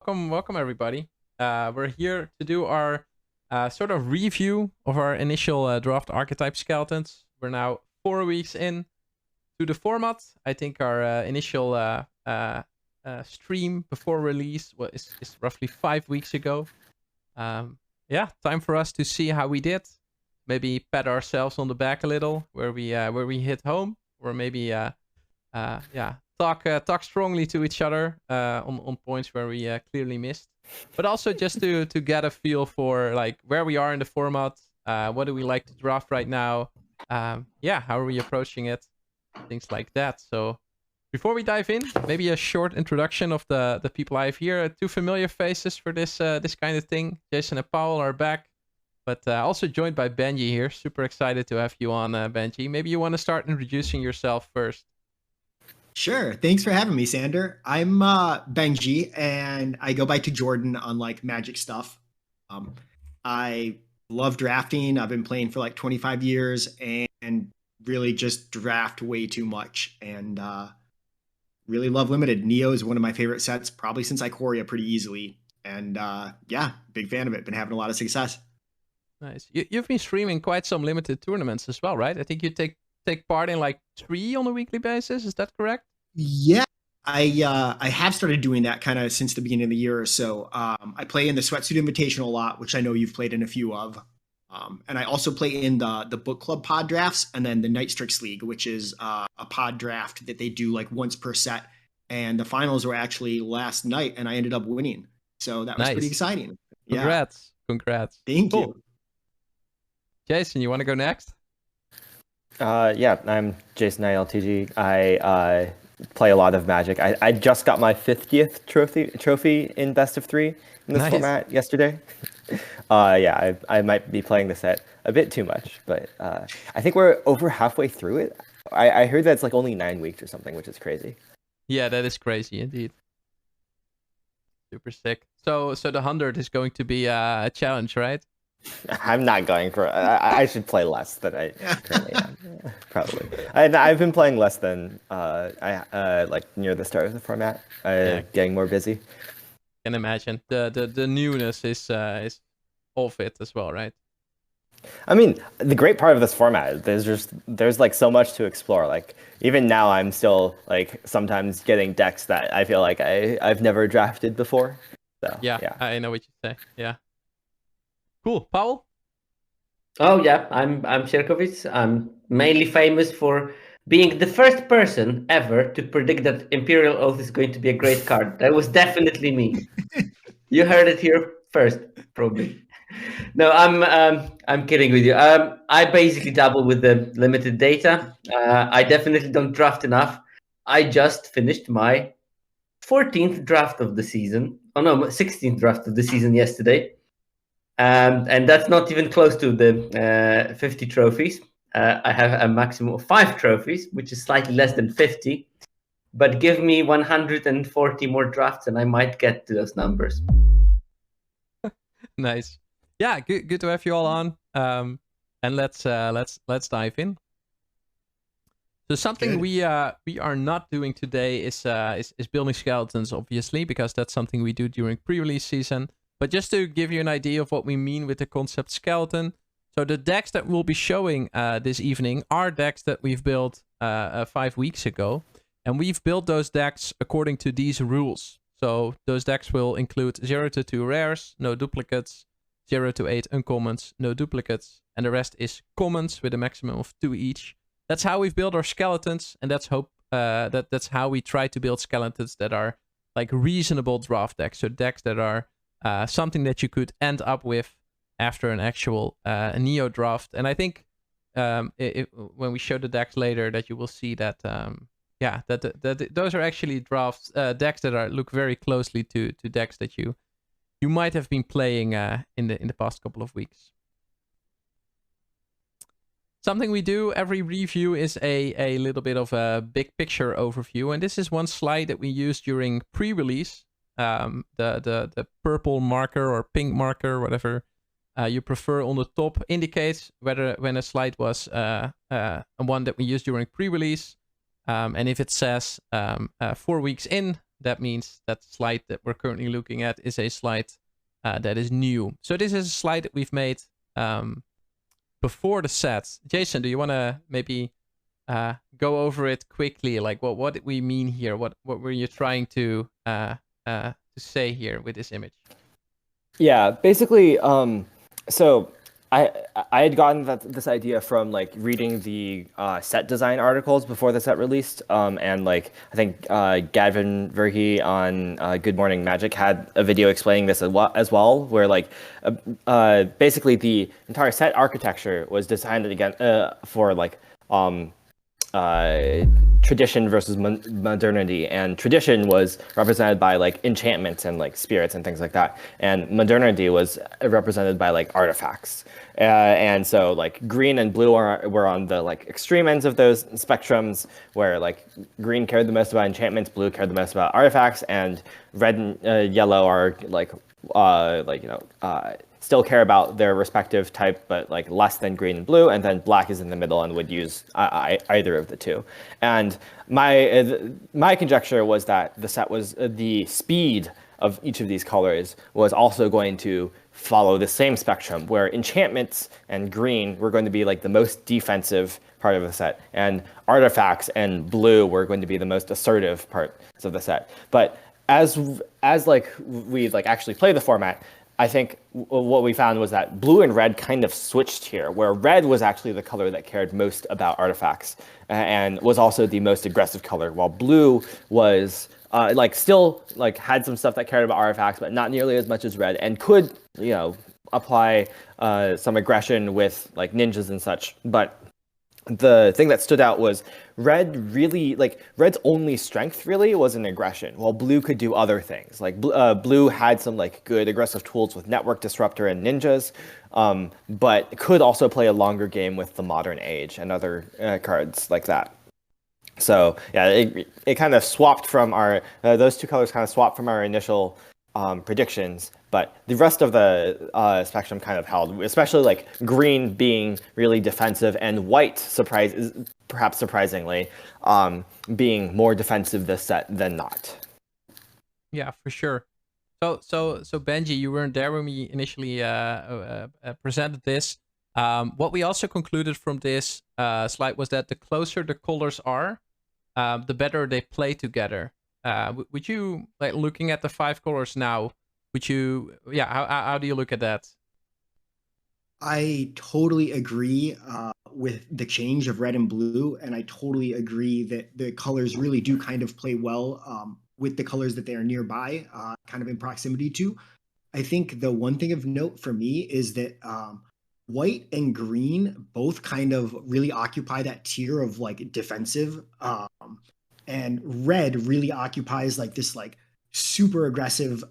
Welcome everybody. We're here to do our sort of review of our initial draft archetype skeletons. We're now 4 weeks in to the format. I think our initial stream before release is roughly 5 weeks ago. Yeah, time for us to see how we did. Maybe pat ourselves on the back a little where we hit home, or maybe talk strongly to each other on points where we clearly missed, but also just to get a feel for like where we are in the format. What do we like to draft right now? How are we approaching it? Things like that. So before we dive in, maybe a short introduction of the people I have here. Two familiar faces for this kind of thing. Jason and Pawel are back, but also joined by Benji here. Super excited to have you on, Benji. Maybe you want to start introducing yourself first. Sure. Thanks for having me, Sander. I'm Benji, and I go by Tajoordan on like Magic stuff. I love drafting. I've been playing for like 25 years and really just draft way too much, and really love Limited. Neo is one of my favorite sets, probably since Ikoria pretty easily. And big fan of it. Been having a lot of success. Nice. You've been streaming quite some Limited tournaments as well, right? I think you take part in like 3 on a weekly basis. Is that correct? Yeah, I have started doing that kind of since the beginning of the year or so. I play in the Sweatsuit Invitational a lot, which I know you've played in a few of. And I also play in the book club pod drafts, and then the Night Strix League, which is a pod draft that they do like once per set. And the finals were actually last night, and I ended up winning. So that was pretty exciting. Congrats. Yeah. Congrats. Thank you. Jason, you want to go next? I'm JasonILTG. I play a lot of Magic. I just got my 50th trophy in best of 3 in this format yesterday. I might be playing the set a bit too much, but I think we're over halfway through it. I heard that it's like only 9 weeks or something, which is crazy. Yeah, that is crazy indeed. Super sick. So the 100 is going to be a challenge, right? I'm not going for. I should play less than I currently am. Probably. I've been playing less than like near the start of the format. Getting more busy. Can imagine the newness is all fit as well, right? I mean, the great part of this format is there's like so much to explore. Like even now, I'm still like sometimes getting decks that I feel like I've never drafted before. So yeah, I know what you say. Yeah. Cool. Pawel? Oh yeah, I'm Sierkovitz. I'm mainly famous for being the first person ever to predict that Imperial Oath is going to be a great card. That was definitely me. You heard it here first, probably. No, I'm kidding with you. I basically dabble with the limited data. I definitely don't draft enough. I just finished my 14th draft of the season. Oh no, 16th draft of the season yesterday. And that's not even close to the 50 trophies. I have a maximum of 5 trophies, which is slightly less than 50. But give me 140 more drafts, and I might get to those numbers. Nice. Yeah, good to have you all on. And let's dive in. So something we are not doing today is building skeletons, obviously, because that's something we do during pre-release season. But just to give you an idea of what we mean with the concept skeleton. So the decks that we'll be showing this evening are decks that we've built 5 weeks ago. And we've built those decks according to these rules. So those decks will include 0 to 2 rares, no duplicates, 0 to 8 uncommons, no duplicates. And the rest is commons with a maximum of 2 each. That's how we've built our skeletons. And that's how we try to build skeletons that are like reasonable draft decks. So decks that are something that you could end up with after an actual Neo draft. And I think when we show the decks later, that you will see that that those are actually decks that look very closely to decks that you might have been playing in the past couple of weeks. Something we do every review is a little bit of a big picture overview, and this is one slide that we used during pre-release. The purple marker or pink marker, whatever you prefer, on the top indicates when a slide was one that we used during pre-release, and if it says 4 weeks in, that means that slide that we're currently looking at is a slide that is new. So this is a slide that we've made before the set. Jason, do you want to maybe go over it quickly? Like what did we mean here? What were you trying to say here with this image? Yeah, basically, so I had gotten this idea from like reading the set design articles before the set released, and like I think Gavin Verhey on Good Morning Magic had a video explaining this as well, where like basically the entire set architecture was designed again for like tradition versus modernity, and tradition was represented by like enchantments and like spirits and things like that, and modernity was represented by like artifacts. And so like green and blue were on the like extreme ends of those spectrums, where like green cared the most about enchantments, blue cared the most about artifacts, and red and yellow are like still care about their respective type, but like less than green and blue, and then black is in the middle and would use either of the two. And my conjecture was that the set was the speed of each of these colors was also going to follow the same spectrum, where enchantments and green were going to be like the most defensive part of the set, and artifacts and blue were going to be the most assertive parts of the set. But as like we like actually play the format, I think what we found was that blue and red kind of switched here, where red was actually the color that cared most about artifacts and was also the most aggressive color, while blue was like still like had some stuff that cared about artifacts, but not nearly as much as red, and could, you know, apply some aggression with like ninjas and such. But the thing that stood out was red really, like red's only strength really was an aggression, while blue could do other things. Like blue had some like good aggressive tools with network disruptor and ninjas, but could also play a longer game with the modern age and other cards like that. So yeah, it kind of swapped from our those two colors kind of swapped from our initial predictions, but the rest of the spectrum kind of held, especially like green being really defensive and white, perhaps surprisingly, being more defensive this set than not. Yeah, for sure. So Benji, you weren't there when we initially presented this. What we also concluded from this slide was that the closer the colors are, the better they play together. Would you, like, looking at the 5 colors now, would you, how do you look at that? I totally agree with the change of red and blue, and I totally agree that the colors really do kind of play well with the colors that they are nearby, kind of in proximity to. I think the one thing of note for me is that white and green both kind of really occupy that tier of like defensive, and red really occupies like this like super aggressive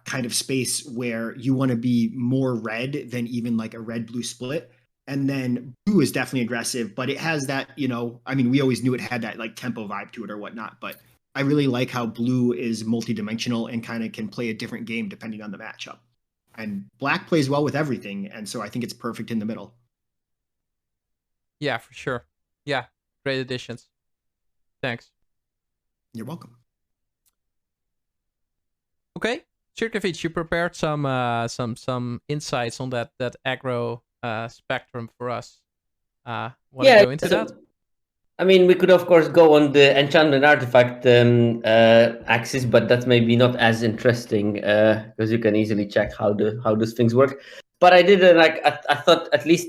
kind of space where you want to be more red than even like a red blue split. And then blue is definitely aggressive, but it has that, you know, I mean, we always knew it had that like tempo vibe to it or whatnot, but I really like how blue is multidimensional and kind of can play a different game depending on the matchup. And black plays well with everything, and so I think it's perfect in the middle. Yeah, for sure. Yeah, great additions. Thanks. You're welcome. Okay, Sierkovitz, you prepared some insights on that aggro spectrum for us. Want to go into that? I mean, we could of course go on the enchantment artifact axis, but that's maybe not as interesting because you can easily check how those things work. But I did I thought at least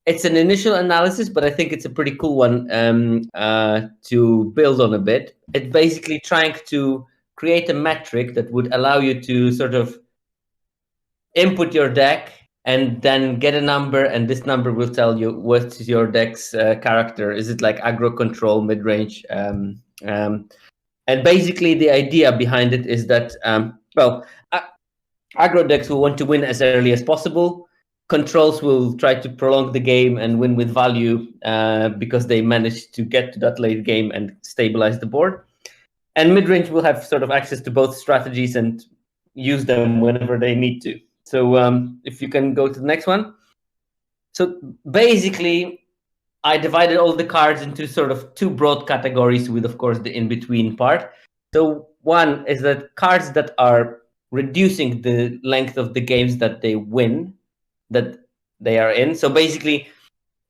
it's an initial analysis, but I think it's a pretty cool one to build on a bit. It's basically trying to create a metric that would allow you to sort of input your deck and then get a number, and this number will tell you what's your deck's character. Is it like aggro, control, mid-range? And basically the idea behind it is that, aggro decks will want to win as early as possible. Controls will try to prolong the game and win with value because they managed to get to that late game and stabilize the board. And mid-range will have sort of access to both strategies and use them whenever they need to. So if you can go to the next one. So basically, I divided all the cards into sort of 2 broad categories with, of course, the in-between part. So one is that cards that are reducing the length of the games that they win, that they are in. So basically,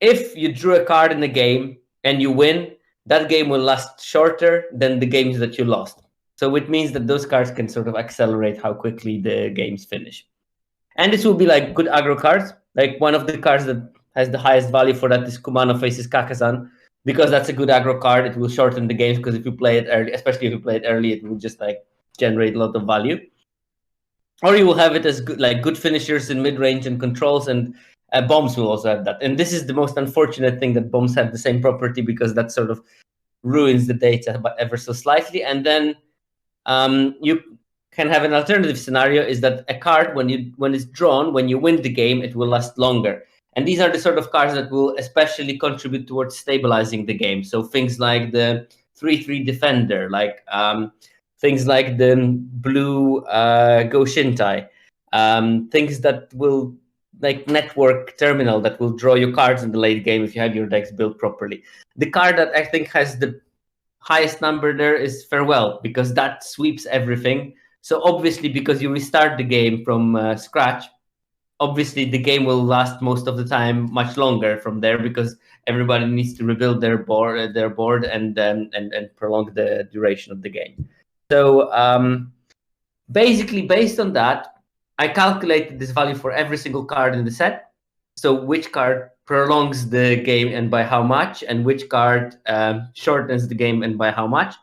if you drew a card in the game and you win, that game will last shorter than the games that you lost. So it means that those cards can sort of accelerate how quickly the games finish. And this will be like good aggro cards. Like one of the cards that has the highest value for that is Kumano faces Kakazan, because that's a good aggro card. It will shorten the games, because if you play it early, especially if you play it early, it will just like generate a lot of value. Or you will have it as good finishers in mid-range and controls, and bombs will also have that. And this is the most unfortunate thing, that bombs have the same property, because that sort of ruins the data but ever so slightly. And then you can have an alternative scenario, is that a card, when it's drawn, when you win the game, it will last longer. And these are the sort of cards that will especially contribute towards stabilizing the game. So things like the 3/3 defender, like things like the blue Go Shintai, things that will, like network terminal, that will draw you cards in the late game if you have your decks built properly. The card that I think has the highest number there is Farewell, because that sweeps everything. So obviously, because you restart the game from scratch, obviously the game will last most of the time much longer from there, because everybody needs to rebuild their board and prolong the duration of the game. So basically, based on that, I calculated this value for every single card in the set. So which card prolongs the game and by how much, and which card shortens the game and by how much.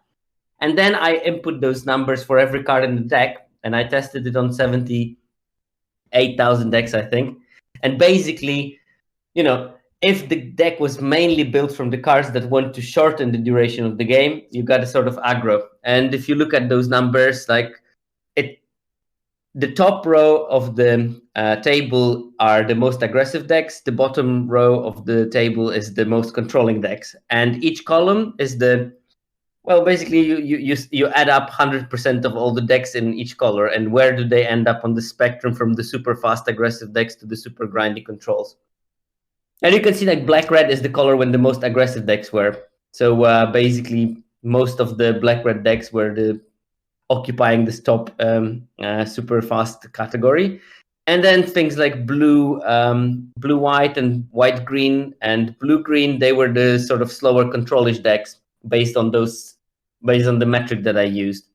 And then I input those numbers for every card in the deck, and I tested it on 78,000 decks, I think. And basically, if the deck was mainly built from the cards that want to shorten the duration of the game, you got a sort of aggro. And if you look at those numbers, the top row of the table are the most aggressive decks. The bottom row of the table is the most controlling decks. And each column is basically you add up 100% of all the decks in each color, and where do they end up on the spectrum from the super fast aggressive decks to the super grindy controls. And you can see like black-red is the color when the most aggressive decks were. So basically most of the black-red decks were occupying this top super fast category. And then things like blue-white and white-green and blue-green, they were the sort of slower controlish decks based on the metric that I used.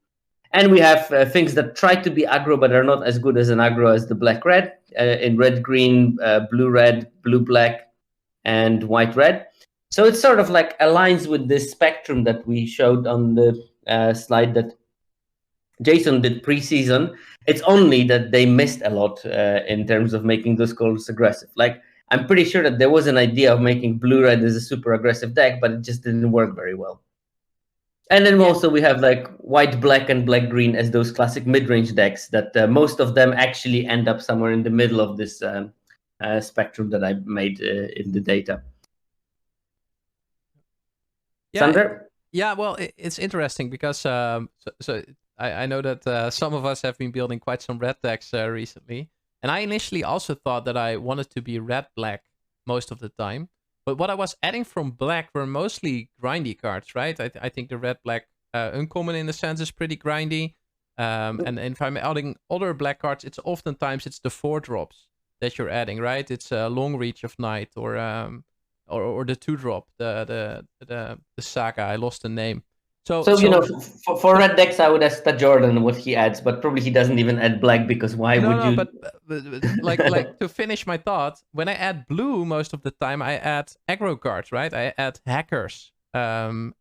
And we have things that try to be aggro but are not as good as an aggro as the black-red, in red-green, blue-red, blue-black, and white-red. So it sort of like aligns with this spectrum that we showed on the slide that Jason did pre-season. It's only that they missed a lot in terms of making those colors aggressive. Like, I'm pretty sure that there was an idea of making blue-red as a super aggressive deck, but it just didn't work very well. And then also we have like white-black and black-green as those classic mid-range decks that most of them actually end up somewhere in the middle of this spectrum that I made in the data. Yeah, Sander? Yeah, well, it's interesting because I know that some of us have been building quite some red decks recently. And I initially also thought that I wanted to be red-black most of the time. But what I was adding from black were mostly grindy cards, right? I think the red-black uncommon in a sense is pretty grindy. And if I'm adding other black cards, oftentimes it's the 4-drops that you're adding, right? It's a Long Reach of Night or the 2-drop, the Saga. I lost the name. So for red decks, I would ask Tajoordan what he adds, but probably he doesn't even add black, because why would you? But like to finish my thought, when I add blue, most of the time I add aggro cards, right? I add hackers. Is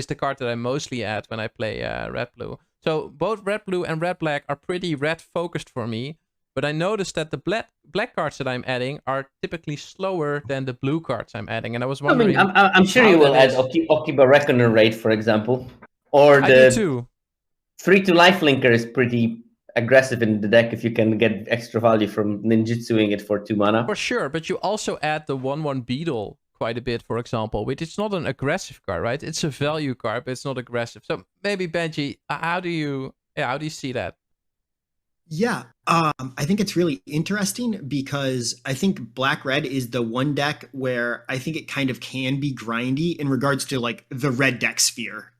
the card that I mostly add when I play red blue. So both red blue and red black are pretty red focused for me. But I noticed that the black cards that I'm adding are typically slower than the blue cards I'm adding. And I was wondering... I'm sure you will add Okiba Reckoner Raid, for example. Or the 3-2 Lifelinker is pretty aggressive in the deck if you can get extra value from ninjutsuing it for 2 mana. For sure, but you also add the 1/1 Beetle quite a bit, for example, which is not an aggressive card, right? It's a value card, but it's not aggressive. So maybe, Benji, how do you see that? Yeah, I think it's really interesting because I think black-red is the one deck where I think it kind of can be grindy in regards to like the red deck sphere.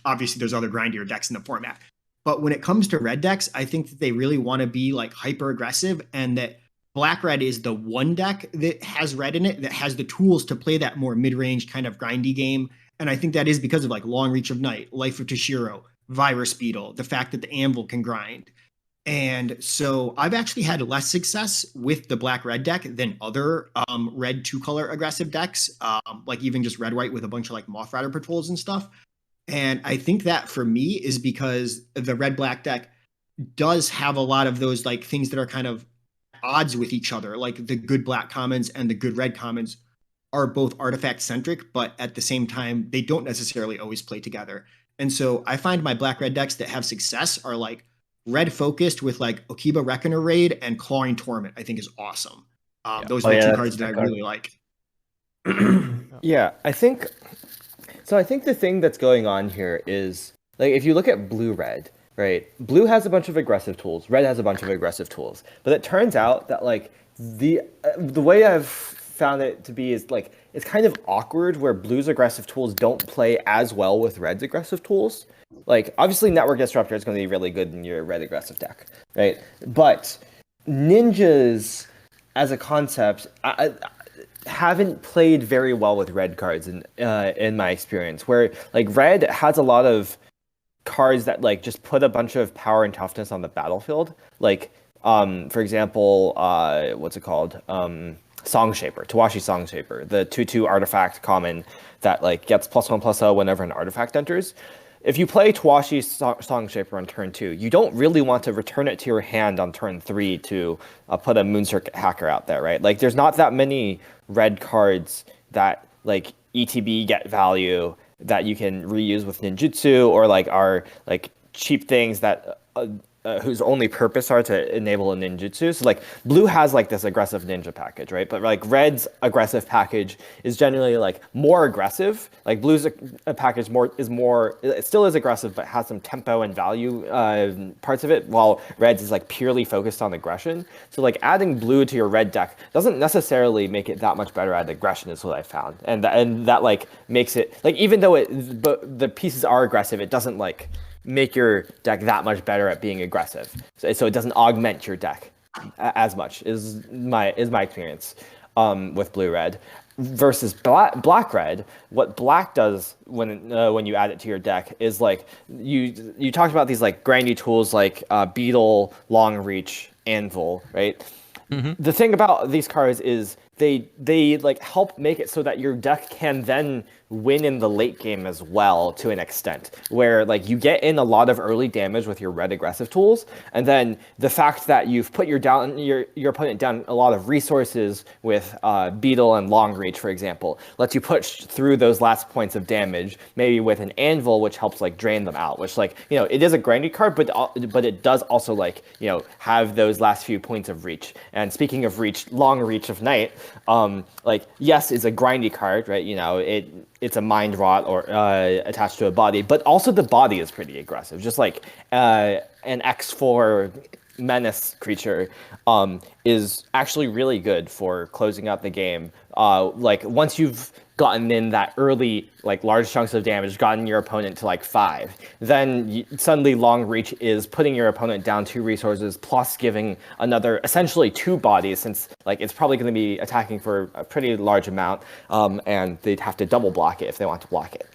Obviously, there's other grindier decks in the format. But when it comes to red decks, I think that they really want to be like hyper aggressive, and that black-red is the one deck that has red in it that has the tools to play that more mid-range kind of grindy game. And I think that is because of like Long Reach of Night, Life of Toshiro, Virus Beetle, the fact that the Anvil can grind. And so I've actually had less success with the black-red deck than other red two-color aggressive decks, like even just red-white with a bunch of like Moth Rider patrols and stuff. And I think that for me is because the red-black deck does have a lot of those like things that are kind of odds with each other. Like the good black commons and the good red commons are both artifact-centric, but at the same time, they don't necessarily always play together. And so I find my black-red decks that have success are like red focused with like Okiba Reckoner Raid and Clawing Torment, I think is awesome. Those are the two cards that I really like. Yeah, I think the thing that's going on here is, like, if you look at blue-red, right? Blue has a bunch of aggressive tools. Red has a bunch of aggressive tools. But it turns out that, like, the way I've found it to be is, like, it's kind of awkward where blue's aggressive tools don't play as well with red's aggressive tools. Like, obviously, Network Disruptor is going to be really good in your red aggressive deck, right? But ninjas, as a concept, haven't played very well with red cards in my experience, where like red has a lot of cards that like just put a bunch of power and toughness on the battlefield, like for example what's it called, Songshaper, Tawashi Songshaper, the 2/2 artifact common that like gets +1/+0 whenever an artifact enters. If you play Tawashi Songshaper on turn 2, you don't really want to return it to your hand on turn 3 to put a Moon-Circuit Hacker out there, right? Like, there's not that many red cards that, like, ETB get value that you can reuse with ninjutsu, or, like, are, like, cheap things that whose only purpose are to enable a ninjutsu. So like blue has like this aggressive ninja package, right? But like red's aggressive package is generally like more aggressive. Like blue's package it still is aggressive, but has some tempo and value parts of it, while red's is like purely focused on aggression. So like adding blue to your red deck doesn't necessarily make it that much better at aggression, is what I found. And that like makes it like, even though the pieces are aggressive, it doesn't like make your deck that much better at being aggressive. So it doesn't augment your deck as much, is my experience with blue-red. Versus black-red, what black does when you add it to your deck is like, you talked about these like grindy tools like Beetle, Long Reach, Anvil, right? Mm-hmm. The thing about these cards is they like help make it so that your deck can then win in the late game as well, to an extent, where like you get in a lot of early damage with your red aggressive tools, and then the fact that you've put your opponent down a lot of resources with Beetle and Long Reach, for example, lets you push through those last points of damage, maybe with an Anvil, which helps like drain them out, which like, you know, it is a grindy card, but it does also like, you know, have those last few points of reach. And speaking of reach, Long Reach of Night, like, yes, is a grindy card, right? You know, it's a mind rot or attached to a body, but also the body is pretty aggressive. Just like an X4 menace creature is actually really good for closing out the game. Like once you've gotten in that early, like large chunks of damage, gotten your opponent to like 5, then suddenly Long Reach is putting your opponent down 2 resources plus giving another essentially 2 bodies, since like it's probably going to be attacking for a pretty large amount, and they'd have to double block it if they want to block it.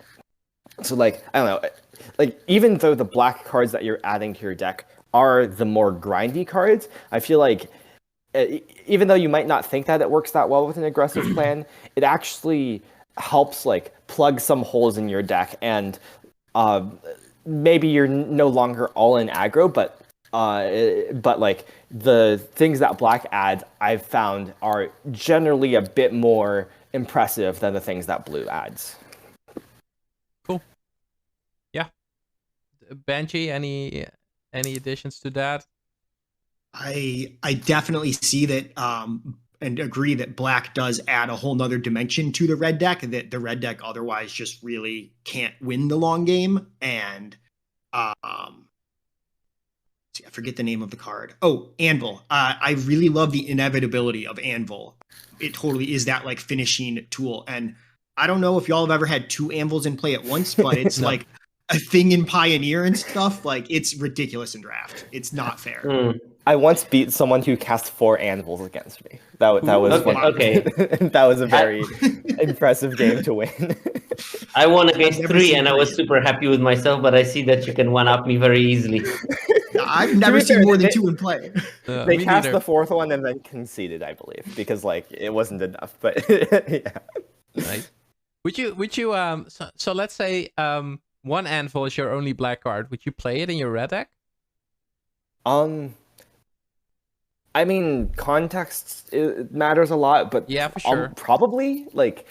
So like, I don't know, like even though the black cards that you're adding to your deck are the more grindy cards, I feel like even though you might not think that it works that well with an aggressive plan, it actually helps like plug some holes in your deck, and maybe you're no longer all in aggro, but like the things that black adds, I've found, are generally a bit more impressive than the things that blue adds. Cool. Yeah. Benji, any additions to that? I definitely see that and agree that black does add a whole nother dimension to the red deck that the red deck otherwise just really can't win the long game. And I forget the name of the card. Oh, Anvil. I really love the inevitability of Anvil. It totally is that like finishing tool. And I don't know if y'all have ever had 2 Anvils in play at once, but it's No. like a thing in Pioneer and stuff. Like, it's ridiculous in Draft. It's not fair. I once beat someone who cast 4 anvils against me. That was okay. That was a very impressive game to win. I won against 3, and I was super happy with myself. But I see that you can one-up me very easily. I've never seen more than 2 in play. They cast the 4th one and then conceded, I believe, because like it wasn't enough. But yeah. Nice. Would you so let's say 1 anvil is your only black card. Would you play it in your red deck? I mean, context matters a lot, but yeah, for sure. Probably like,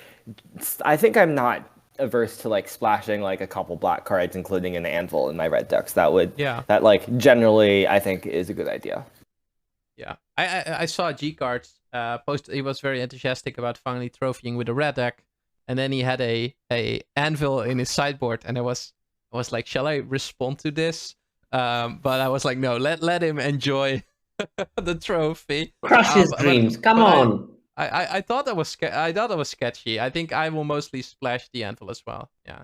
I think I'm not averse to like splashing like a couple black cards, including an anvil in my red decks. That like generally I think is a good idea. Yeah, I saw G Cards post. He was very enthusiastic about finally trophying with a red deck, and then he had a anvil in his sideboard, and I was like, shall I respond to this? But I was like, no, let him enjoy the trophy. Crush his dreams. Come on. I thought that was sketchy. I think I will mostly splash the anvil as well. Yeah.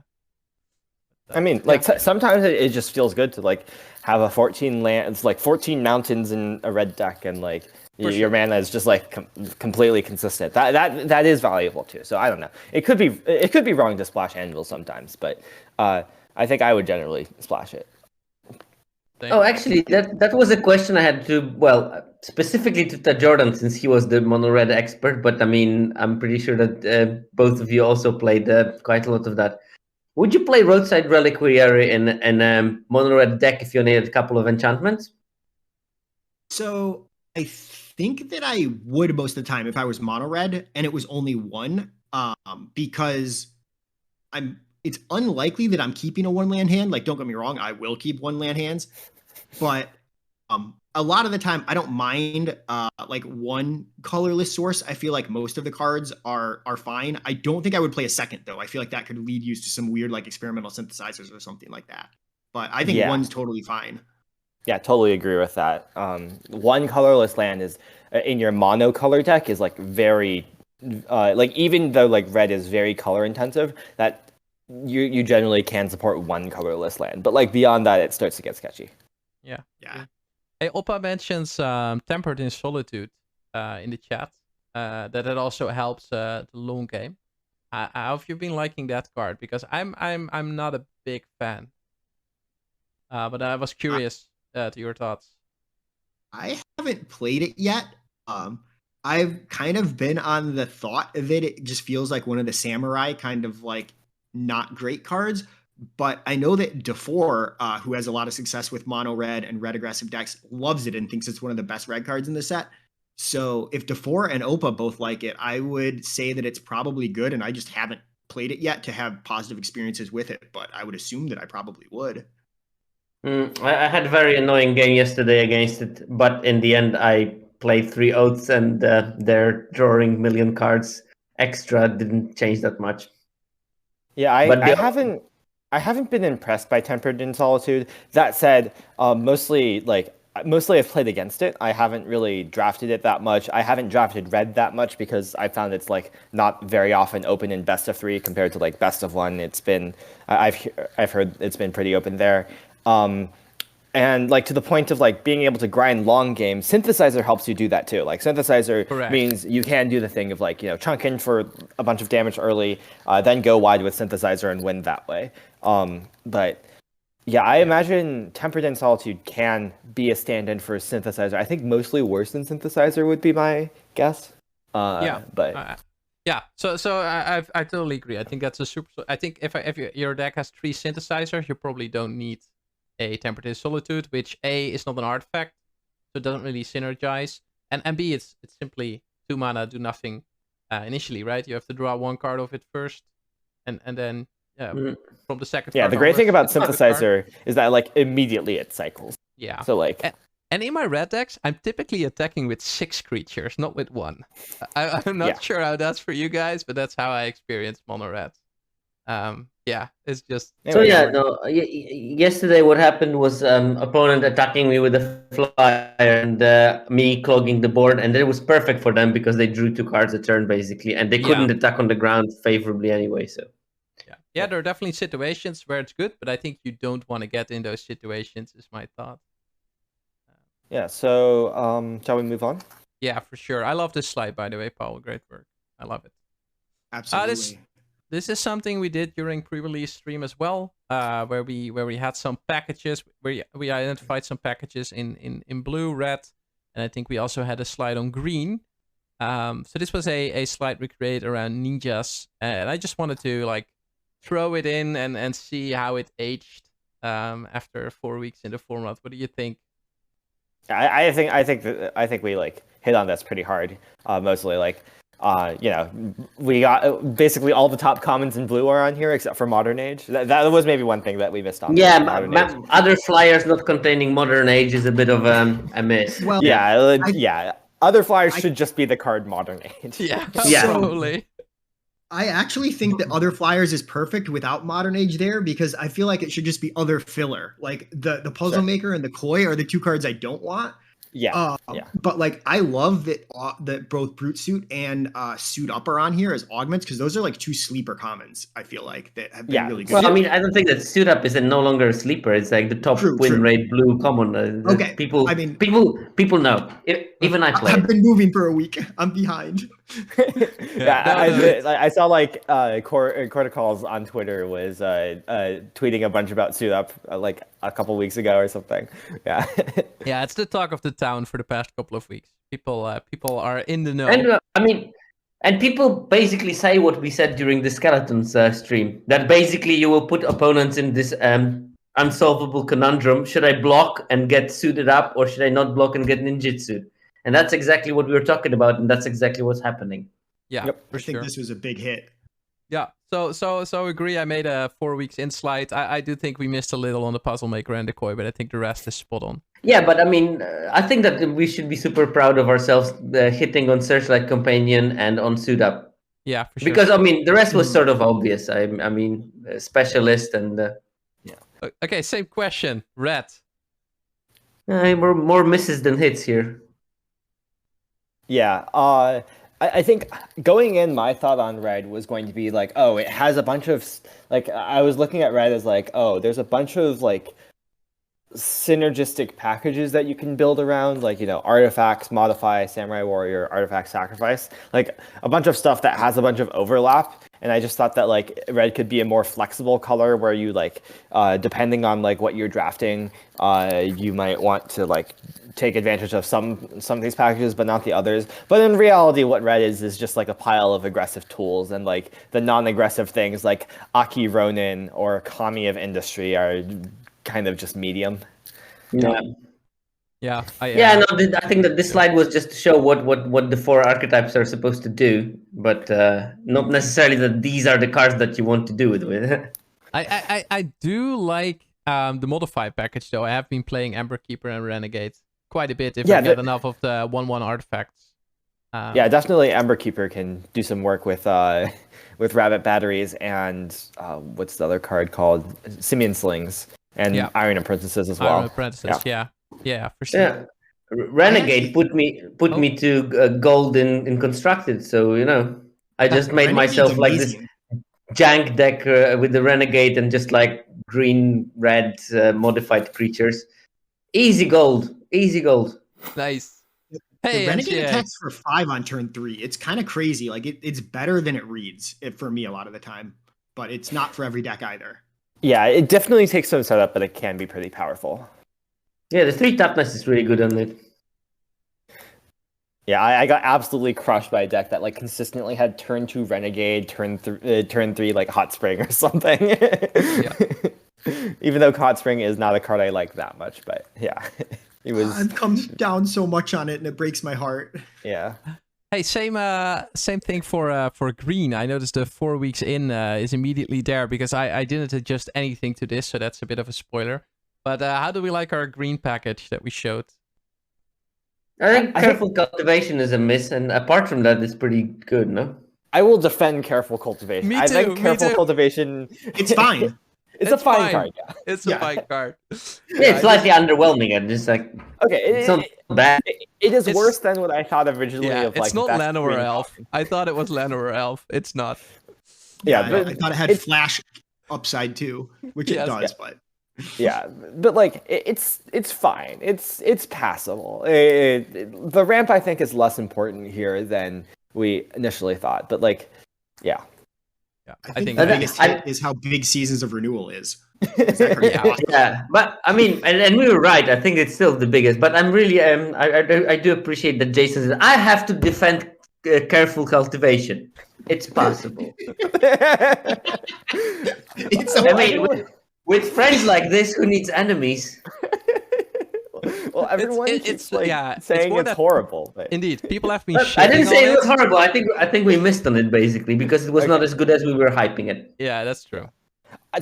I mean, like sometimes it just feels good to like have a 14 land. It's like 14 mountains in a red deck, and like your mana is just like completely consistent. That is valuable too. So I don't know. It could be wrong to splash anvil sometimes, but I think I would generally splash it. Oh, actually, that was a question I had to, specifically to Tajoordan, since he was the mono red expert. But I mean, I'm pretty sure that both of you also played quite a lot of that. Would you play Roadside Reliquary in mono red deck if you needed a couple of enchantments? So I think that I would most of the time if I was mono red and it was only 1, because it's unlikely that I'm keeping a 1-land hand. Like, don't get me wrong, I will keep 1-land hands, but a lot of the time I don't mind like 1 colorless source. I feel like most of the cards are fine. I don't think I would play a second though. I feel like that could lead you to some weird like experimental synthesizers or something like that. But I think 1's totally fine. Yeah, totally agree with that. 1 colorless land is in your mono color deck is like very like, even though like red is very color intensive, that you generally can support 1 colorless land, but like beyond that, it starts to get sketchy. Yeah. Hey, Oppa mentions Tempered in Solitude in the chat. That it also helps the long game. How have you been liking that card? Because I'm not a big fan. But I was curious to your thoughts. I haven't played it yet. I've kind of been on the thought of it. It just feels like one of the samurai kind of like not great cards, but I know that Defour, who has a lot of success with mono red and red aggressive decks, loves it and thinks it's one of the best red cards in the set. So if Defour and Oppa both like it, I would say that it's probably good, and I just haven't played it yet to have positive experiences with it, but I would assume that I probably would. I had a very annoying game yesterday against it, but in the end I played 3 oaths, and their drawing million cards extra didn't change that much. Yeah, I haven't been impressed by Tempered in Solitude. That said, mostly I've played against it. I haven't really drafted it that much. I haven't drafted red that much because I found it's like not very often open in best of 3 compared to like best of 1. It's been I've heard it's been pretty open there. And like to the point of like being able to grind long games, Synthesizer helps you do that too. Like Synthesizer means you can do the thing of like, chunk in for a bunch of damage early, then go wide with Synthesizer and win that way. But yeah, I imagine Tempered in Solitude can be a stand-in for Synthesizer. I think mostly worse than Synthesizer would be my guess. So I totally agree. I think that's a super. I think if your deck has 3 Synthesizers, you probably don't need a Tempered in Solitude, which A is not an artifact, so it doesn't really synergize, and B it's simply 2 mana, do nothing initially, right? You have to draw 1 card of it first, and then from the second. Yeah, the great thing about Synthesizer is that like immediately it cycles. Yeah. So like. And in my red decks, I'm typically attacking with 6 creatures, not with 1. I'm not sure how that's for you guys, but that's how I experience mono red. It's just so yesterday what happened was opponent attacking me with a flyer and me clogging the board, and it was perfect for them because they drew 2 cards a turn basically, and they couldn't attack on the ground favorably anyway. So Yeah, there are definitely situations where it's good, but I think you don't want to get in those situations, is my thought. Yeah, so shall we move on? Yeah, for sure. I love this slide, by the way, Paul. Great work. I love it. Absolutely. This is something we did during pre-release stream as well, where we had some packages. We identified some packages in blue, red, and I think we also had a slide on green. So this was a slide we created around ninjas, and I just wanted to like throw it in and see how it aged after 4 weeks in the format. What do you think? I think we like hit on this pretty hard. Mostly like we got basically all the top commons in blue are on here except for Modern Age. That was maybe one thing that we missed on. Yeah, other flyers not containing Modern Age is a bit of a miss. Well, yeah. Other flyers should just be the card Modern Age. Yeah, Yeah. totally. I actually think that Other Flyers is perfect without Modern Age there, because I feel like it should just be other filler. Like the Puzzle Maker and the Koi are the two cards I don't want. Yeah. But like I love that both Brute Suit and Suit Up are on here as augments, because those are like two sleeper commons, I feel like, that have been really good. Well, I mean, I don't think that Suit Up is no longer a sleeper. It's like the top win rate blue common. Okay. People know. Even I play. I've been moving for a week. I'm behind. I saw like Corticals on Twitter was tweeting a bunch about Suit Up like a couple weeks ago or something. Yeah. Yeah, it's the talk of the town for the past couple of weeks. People are in the know. And and people basically say what we said during the Skeletons stream, that basically you will put opponents in this unsolvable conundrum. Should I block and get suited up, or should I not block and get ninjutsu? And that's exactly what we were talking about, and that's exactly what's happening. Yeah, I think this was a big hit. Yeah, so agree. I made a 4 weeks in slide. I do think we missed a little on the Puzzle Maker and the Koi, but I think the rest is spot on. Yeah, but I mean, I think that we should be super proud of ourselves hitting on Searchlight Companion and on Suit Up. Yeah, for sure. Because I mean, the rest was sort of obvious. I mean, Specialist and yeah. Okay, same question. Red. More misses than hits here. Yeah. I think going in, my thought on Red was going to be like, oh, it has a bunch of like. I was looking at Red as like, oh, there's a bunch of like synergistic packages that you can build around, like, artifacts, modify, samurai warrior, artifact sacrifice, like a bunch of stuff that has a bunch of overlap. And I just thought that like Red could be a more flexible color where you like, depending on like what you're drafting, you might want to like take advantage of some of these packages, but not the others. But in reality, what Red is just like a pile of aggressive tools, and like the non-aggressive things like Aki Ronin or Kami of Industry are kind of just medium. Yeah. I think that this slide was just to show what the 4 archetypes are supposed to do, but not necessarily that these are the cards that you want to do it with. I do like the modify package though. I have been playing Ember Keeper and Renegade quite a bit if I get enough of the 1/1 artifacts. Yeah, definitely Ember Keeper can do some work with Rabbit Batteries and what's the other card called? Simian Slings and Iron Apprentices as well. Iron Apprentices, yeah, for sure. Yeah. Renegade put me to gold in constructed, so I just made myself like this jank deck with the Renegade and just like green red modified creatures. Easy gold. Nice. Hey, the Renegade attacks for 5 on turn 3. It's kind of crazy. Like it's better than it reads for me a lot of the time, but it's not for every deck either. Yeah, it definitely takes some setup, but it can be pretty powerful. Yeah, the 3 toughness is really good on it. Yeah, I got absolutely crushed by a deck that like consistently had turn 2 Renegade, turn 3 like Hot Spring or something. Even though Hot Spring is not a card I like that much, but yeah, it was. I've come down so much on it, and it breaks my heart. Yeah. Hey, same thing for green. I noticed the 4 weeks in is immediately there because I didn't adjust anything to this, so that's a bit of a spoiler. But how do we like our green package that we showed? I think Careful Cultivation is a miss, and apart from that, it's pretty good, no? I will defend Careful Cultivation. Me I too, think Careful Cultivation... It's fine. It's a fine card, yeah. It's a fine card. Yeah, it's slightly underwhelming and just like... Okay, it's not bad. It is worse than what I thought originally of like... It's not Llanowar Elf. I thought it was Llanowar Elf. It's not. Yeah, but I thought it had Flash upside too, which it does, but yeah, but like it's fine. It's passable. The ramp I think is less important here than we initially thought. But like, yeah. I think the biggest hit is how big Seasons of Renewal is. Yeah, but I mean, and we were right. I think it's still the biggest. But I'm really, I do appreciate that Jason said, I have to defend careful cultivation. It's possible. With friends like this, who needs enemies? Well, everyone keeps saying it's horrible. But... Indeed, people have been. I didn't say it was horrible. I think we missed on it basically because it was not as good as we were hyping it. Yeah, that's true.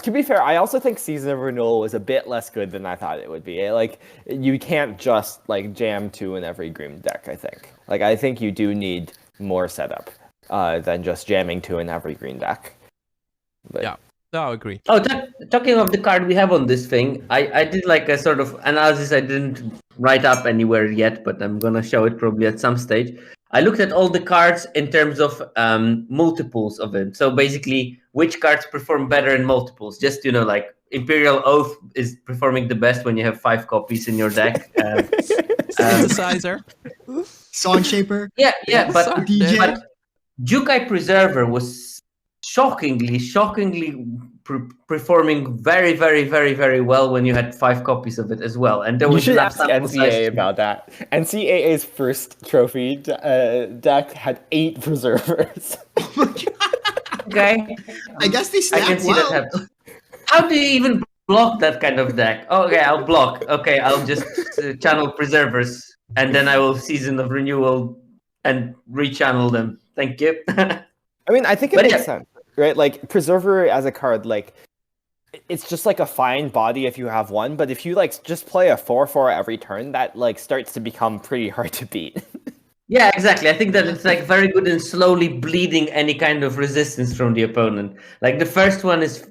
To be fair, I also think Season of Renewal was a bit less good than I thought it would be. Like, you can't just like jam 2 in every green deck. I think. Like, I think you do need more setup than just jamming 2 in every green deck. But... Yeah. No, I agree. Oh, talking of the card we have on this thing, I did like a sort of analysis I didn't write up anywhere yet, but I'm going to show it probably at some stage. I looked at all the cards in terms of multiples of it. So basically, which cards perform better in multiples? Just, like Imperial Oath is performing the best when you have 5 copies in your deck. Synthesizer. Song Shaper. Yeah, but DJ. But Jukai Preserver was shockingly performing very, very, very, very well when you had 5 copies of it as well. And there was you should ask NCAA about that. NCAA's first trophy deck had 8 preservers. Oh my God. Okay, I guess they snap I can see well. that happen. How do you even block that kind of deck? Okay, I'll block. Okay, I'll just channel preservers, and then I will Season of Renewal and rechannel them. Thank you. I mean, I think it makes sense, right? Like, Preserver as a card, like, it's just like a fine body if you have one, but if you like just play a 4/4 every turn, that like starts to become pretty hard to beat. Yeah, exactly. I think that it's like very good in slowly bleeding any kind of resistance from the opponent. Like the first one is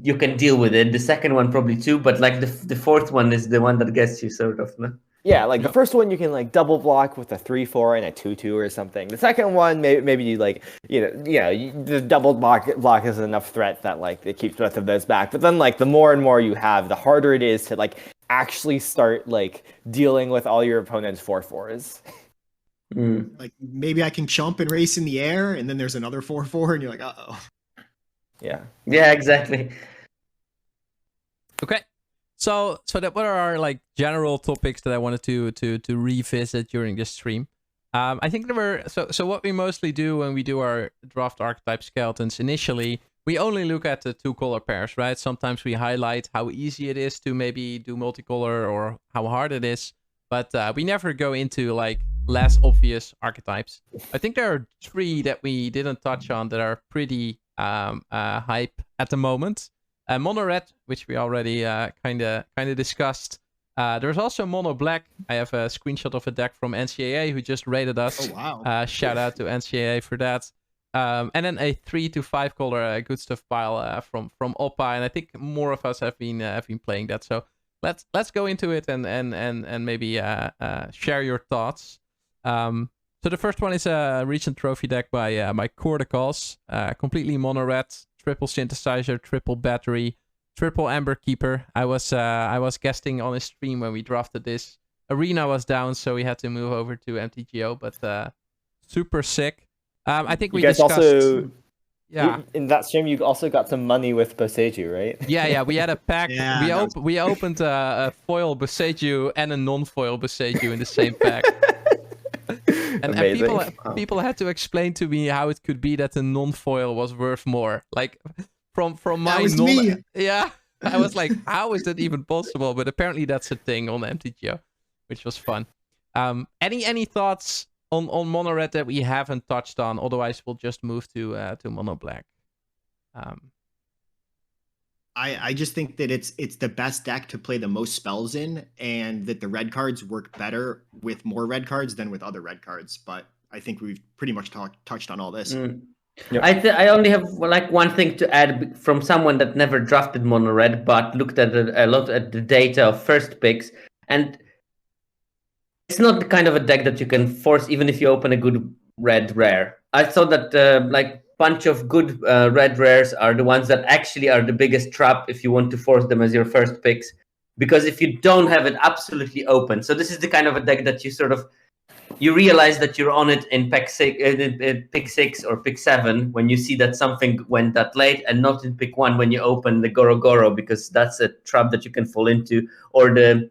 you can deal with it. The second one probably too, but like the fourth one is the one that gets you sort of. No? Yeah, like the first one you can like double block with a 3/4 and a 2/2 or something. The second one maybe you like the double block is enough threat that like it keeps both of those back. But then like the more and more you have, the harder it is to like actually start like dealing with all your opponent's 4/4s. Like maybe I can chump and race in the air, and then there's another 4/4, and you're like, uh-oh. Yeah, exactly. Okay. So that what are our like general topics that I wanted to revisit during this stream? I think there were so what we mostly do when we do our draft archetype skeletons initially, we only look at the 2 color pairs, right? Sometimes we highlight how easy it is to maybe do multicolor or how hard it is, but we never go into like less obvious archetypes. I think there are 3 that we didn't touch on that are pretty hype at the moment. Mono red, which we already kind of discussed. There's also mono black. I have a screenshot of a deck from NCAA who just rated us. Oh wow! Shout out to NCAA for that. And then a 3 to 5 color good stuff pile from Oppa, and I think more of us have been playing that. So let's go into it and maybe share your thoughts. So the first one is a recent trophy deck by Cordicals, completely mono red. Triple synthesizer, triple battery, triple amber keeper. I was guesting on his stream when we drafted this. Arena was down, so we had to move over to MTGO, but super sick. I think we discussed. Also, in that stream, you also got some money with Boseiju, right? Yeah. We had a pack. Yeah, we opened a foil Boseiju and a non-foil Boseiju in the same pack. And people had to explain to me how it could be that the non-foil was worth more. Like from my me. Yeah, I was like, how is that even possible? But apparently that's a thing on MTGO, which was fun. Any thoughts on mono red that we haven't touched on? Otherwise, we'll just move to mono black. I just think that it's the best deck to play the most spells in, and that the red cards work better with more red cards than with other red cards. But I think we've pretty much touched on all this. Yep. I only have like one thing to add from someone that never drafted mono red, but looked at a lot at the data of first picks, and it's not the kind of a deck that you can force even if you open a good red rare. I saw that like bunch of good red rares are the ones that actually are the biggest trap if you want to force them as your first picks. Because if you don't have it absolutely open, so this is the kind of a deck that you realize that you're on it in pick 6 or pick 7 when you see that something went that late, and not in pick 1 when you open the Goro, because that's a trap that you can fall into, or the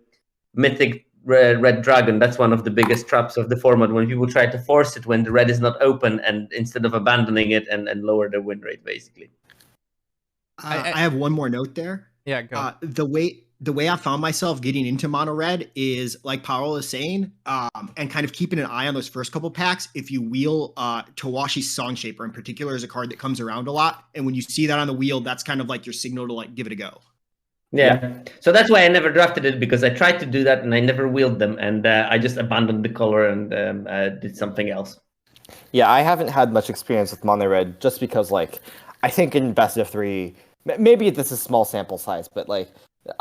mythic red dragon. That's one of the biggest traps of the format, when people try to force it when the red is not open, and instead of abandoning it and lower their win rate, basically. I have one more note there. Yeah, go. The way I found myself getting into mono red is, like Pawel is saying, and kind of keeping an eye on those first couple packs. If you wheel Tawashi's Songshaper in particular is a card that comes around a lot, and when you see that on the wheel, that's kind of like your signal to like give it a go. Yeah. So that's why I never drafted it, because I tried to do that and I never wheeled them, and I just abandoned the color and did something else. Yeah, I haven't had much experience with mono red, just because like I think in best of 3, maybe this is small sample size, but like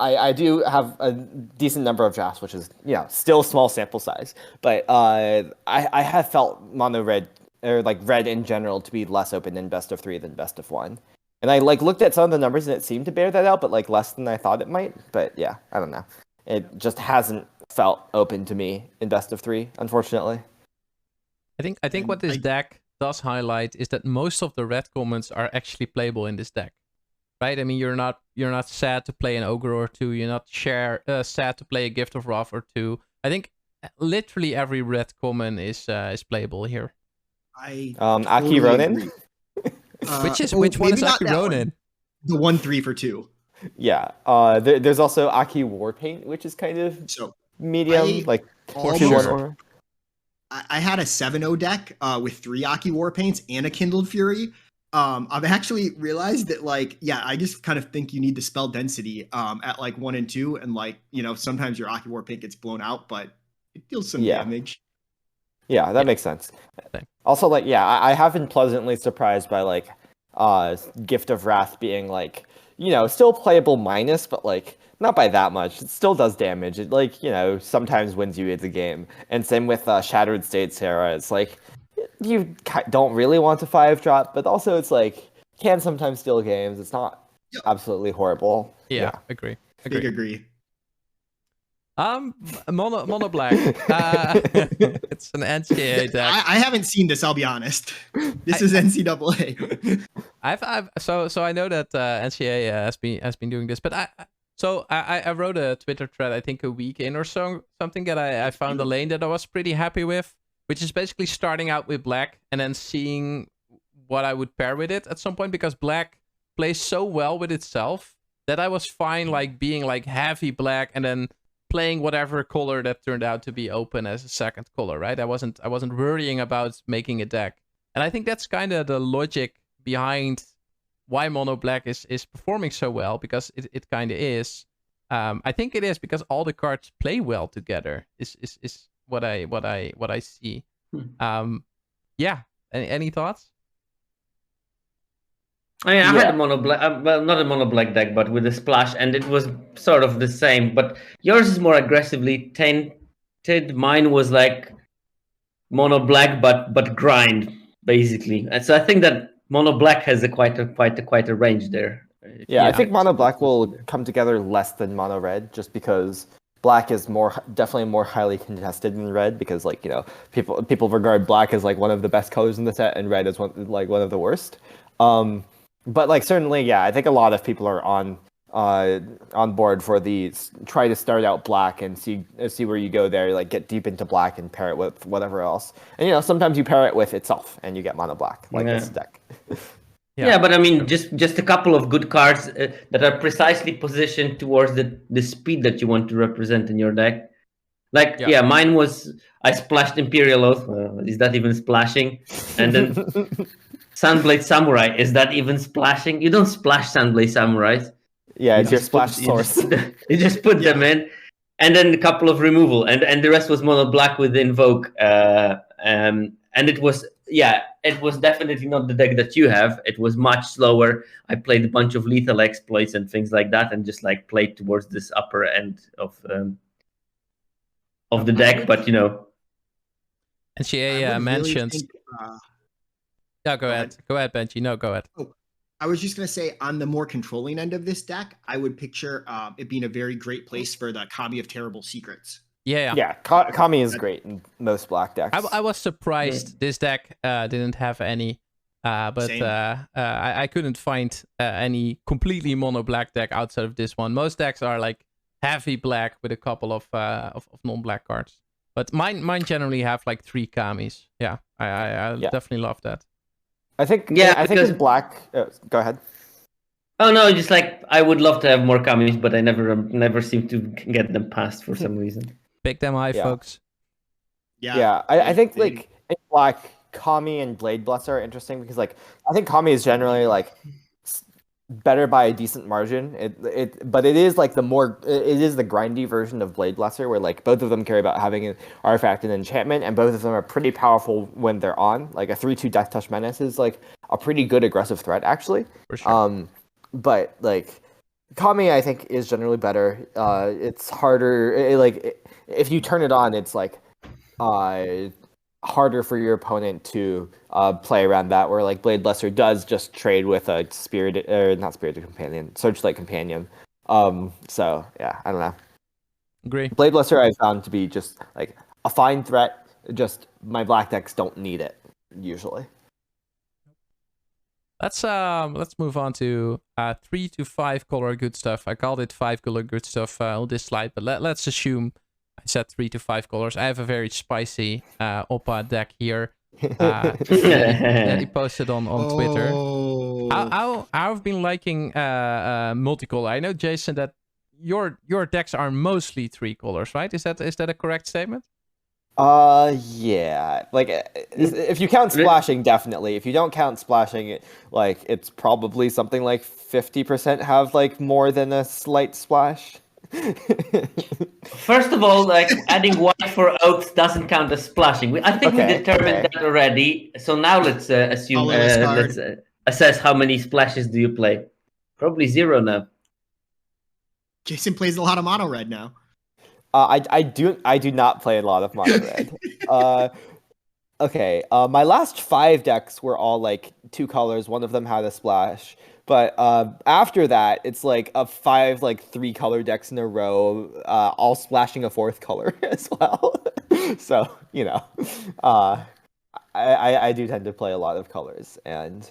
I do have a decent number of drafts, which is still small sample size. But I have felt mono red, or like red in general, to be less open in best of 3 than best of 1. And I like looked at some of the numbers and it seemed to bear that out, but like less than I thought it might. But yeah, I don't know. It just hasn't felt open to me in best of 3, unfortunately. I think what this deck does highlight is that most of the red commons are actually playable in this deck. Right? I mean, you're not sad to play an Ogre or 2. You're not sad to play a Gift of Wrath or 2. I think literally every red common is playable here. Aki Ronin. Which one is Aki Ronin? The 1/3 for 2. Yeah. There's also Aki Warpaint, which is kind of medium, I had a 7-0 deck with 3 Aki Warpaints and a Kindled Fury. I've actually realized that, like, I just kind of think you need the spell density at like 1 and 2, and like, sometimes your Aki Warpaint gets blown out, but it deals some damage. Yeah, that makes sense. Also, like, I have been pleasantly surprised by like Gift of Wrath being like, still playable minus, but like not by that much. It still does damage. It like, sometimes wins you the game. And same with Shattered State Sarah. It's like, you don't really want to 5-drop, but also it's like can sometimes steal games. It's not absolutely horrible. Yeah. Agree. Big agree. Mono black. It's an NCAA deck. I haven't seen this. I'll be honest. This is NCAA. So I know that NCAA has been doing this, but I wrote a Twitter thread, I think a week in or so, something that I found a lane that I was pretty happy with, which is basically starting out with black and then seeing what I would pair with it at some point, because black plays so well with itself that I was fine like being like heavy black and then playing whatever color that turned out to be open as a second color, right? I wasn't worrying about making a deck. And I think that's kind of the logic behind why mono black is performing so well, because it kind of is. I think it is because all the cards play well together. Is what I see. Any thoughts? I had a mono black, well, not a mono black deck, but with a splash, and it was sort of the same. But yours is more aggressively tainted. Mine was like mono black, but grind basically. And so I think that mono black has quite a range there. Yeah, I think mono black will come together less than mono red, just because black is definitely more highly contested than red, because like people regard black as like one of the best colors in the set, and red as one of the worst. But like certainly, I think a lot of people are on board for the try to start out black and see where you go there, like get deep into black and pair it with whatever else. And sometimes you pair it with itself and you get mono black like this deck. Yeah, but I mean, just a couple of good cards that are precisely positioned towards the speed that you want to represent in your deck. Like, mine was, I splashed Imperial Oath. Is that even splashing? And then Sunblade Samurai. Is that even splashing? You don't splash Sunblade Samurais. Yeah, it's your splash source. You just put them in. And then a couple of removal. And the rest was mono black with Invoke. And it was definitely not the deck that you have. It was much slower. I played a bunch of lethal exploits and things like that, and just like played towards this upper end of the deck. But NCAA mentions Yeah, go ahead. Go ahead, Benji. No, go ahead. Oh, I was just going to say, on the more controlling end of this deck, I would picture it being a very great place for the Kami of Terrible Secrets. Yeah. Kami is great in most black decks. I was surprised this deck didn't have any, but I couldn't find any completely mono black deck outside of this one. Most decks are like heavy black with a couple of non-black cards. But mine generally have like 3 Kamis. Yeah, I definitely love that. I think in black. Go ahead. Oh no, just like I would love to have more Kamis, but I never seem to get them passed for some reason. Pick them high, folks. Yeah. I think like in black, Kami and Blade Blesser are interesting because like I think Kami is generally like better by a decent margin. But it is like it is the grindy version of Blade Blesser, where like both of them care about having an artifact and enchantment, and both of them are pretty powerful when they're on. Like a 3/2 Death Touch Menace is like a pretty good aggressive threat actually. For sure. But like Kami, I think is generally better. It's harder. If you turn it on, it's like harder for your opponent to play around that, where like Blade Blesser does just trade with a not spirited companion, Searchlight Companion. So yeah, I don't know. Agree. Blade Blesser I found to be just like a fine threat. Just my black decks don't need it usually. Let's move on to 3 to 5 color good stuff. I called it 5 color good stuff on this slide, but let's assume I said 3 to 5 colors. I have a very spicy Oppa deck here. That he posted on Twitter. I've been liking multicolor. I know, Jason, that your decks are mostly 3 colors, right? Is that a correct statement? Yeah. Like if you count splashing, definitely. If you don't count splashing, it's probably something like 50% have like more than a slight splash. First of all, like adding white for oaks doesn't count as splashing. I think we determined that already. So now let's assume let's assess how many splashes do you play. Probably 0 now. Jason plays a lot of mono red now. I do not play a lot of mono red. My last 5 decks were all like 2 colors. One of them had a splash. But after that, it's like 5 like 3 color decks in a row, all splashing a 4th color as well. So I do tend to play a lot of colors, and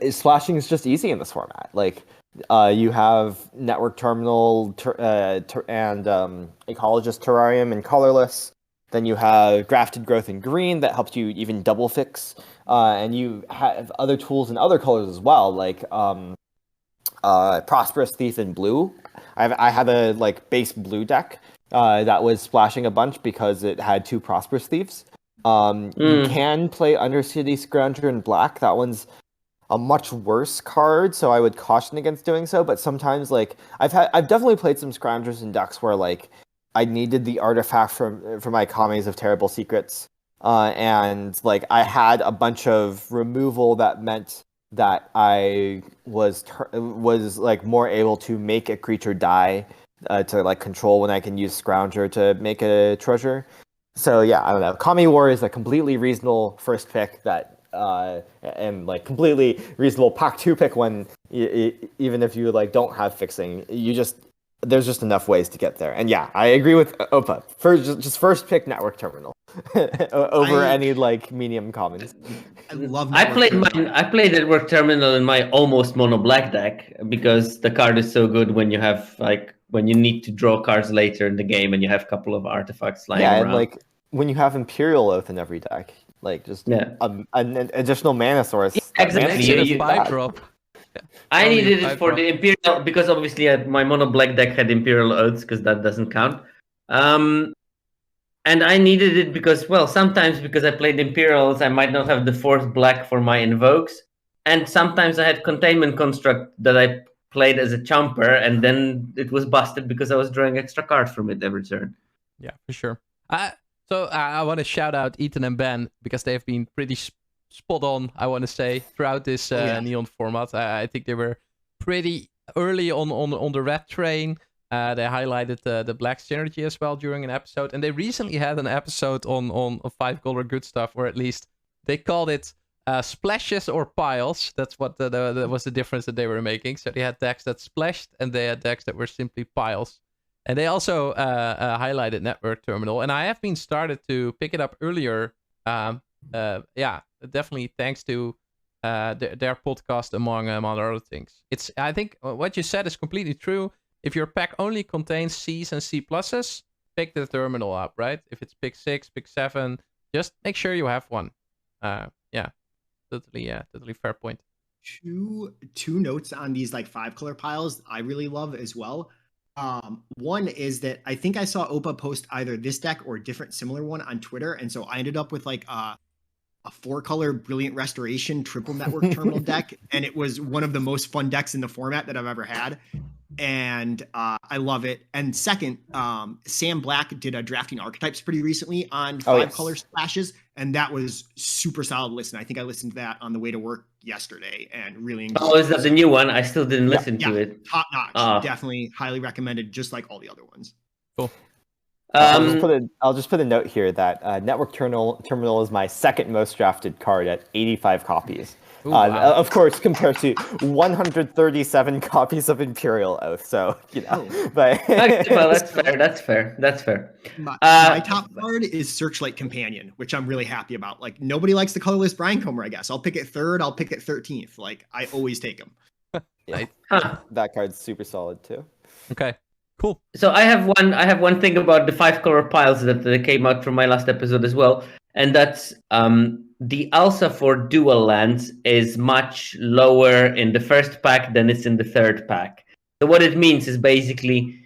splashing is just easy in this format. Like you have Network Terminal and Ecologist Terrarium in colorless. Then you have Grafted Growth in green that helps you even double fix. And you have other tools in other colors as well, like Prosperous Thief in blue. I had a like base blue deck that was splashing a bunch because it had 2 Prosperous Thieves. You can play Undercity Scrounger in black. That one's a much worse card, so I would caution against doing so. But sometimes, like I've definitely played some Scroungers in decks where like I needed the artifact for my Kamis of Terrible Secrets. And like I had a bunch of removal that meant that I was like more able to make a creature die to like control when I can use Scrounger to make a treasure. So yeah, I don't know. Kami War is a completely reasonable first pick that and like completely reasonable pack 2 pick when even if you like don't have fixing, there's just enough ways to get there. And yeah, I agree with Oppa. First pick Network Terminal over any like medium commons. I love. I played Network Terminal in my almost mono black deck because the card is so good when you have when you need to draw cards later in the game and you have a couple of artifacts lying around. And like when you have Imperial Oath in every deck, like just an additional mana source. Exactly. 5-drop. Yeah. I needed it for the Imperial because obviously my mono black deck had Imperial Oaths because that doesn't count. And I needed it because, well, sometimes because I played Imperials, I might not have the 4th black for my invokes. And sometimes I had Containment Construct that I played as a chomper, and then it was busted because I was drawing extra cards from it every turn. Yeah, for sure. So I want to shout out Ethan and Ben because they have been pretty spot on, I want to say, throughout this Neon format. I think they were pretty early on the red train. They highlighted the black synergy as well during an episode, and they recently had an episode on 5 color good stuff, or at least they called it splashes or piles. That's what that was the difference that they were making. So they had decks that splashed, and they had decks that were simply piles. And they also highlighted Network Terminal, and I have been started to pick it up earlier. Definitely thanks to their podcast among other things. I think what you said is completely true. If your pack only contains C's and C pluses, pick the terminal up, right? If it's pick 6, pick 7, just make sure you have one. Totally fair point. Two notes on these like 5-color piles I really love as well. One is that I think I saw Opa post either this deck or a different similar one on Twitter, and so I ended up with like a 4-color Brilliant Restoration triple network terminal deck, and it was one of the most fun decks in the format that I've ever had, and I love it. And second, Sam Black did a drafting archetypes pretty recently on 5-color splashes, and that was super solid listen. I think I listened to that on the way to work yesterday and really enjoyed it. Is that the new one? I still didn't listen to it. Top notch. Definitely highly recommended, just like all the other ones. Cool. I'll just put a note here that Network Terminal is my second most drafted card at 85 copies. Ooh, wow. Of course, compared to 137 copies of Imperial Oath. So, but well, that's fair. My top card is Searchlight Companion, which I'm really happy about. Like, nobody likes the colorless Brian Comer, I guess. I'll pick it 3rd. I'll pick it 13th. Like, I always take them. Yeah. That card's super solid too. Okay. Cool. So I have one thing about the 5-color piles that came out from my last episode as well, and that's the alpha for dual lands is much lower in the first pack than it's in the third pack. So what it means is basically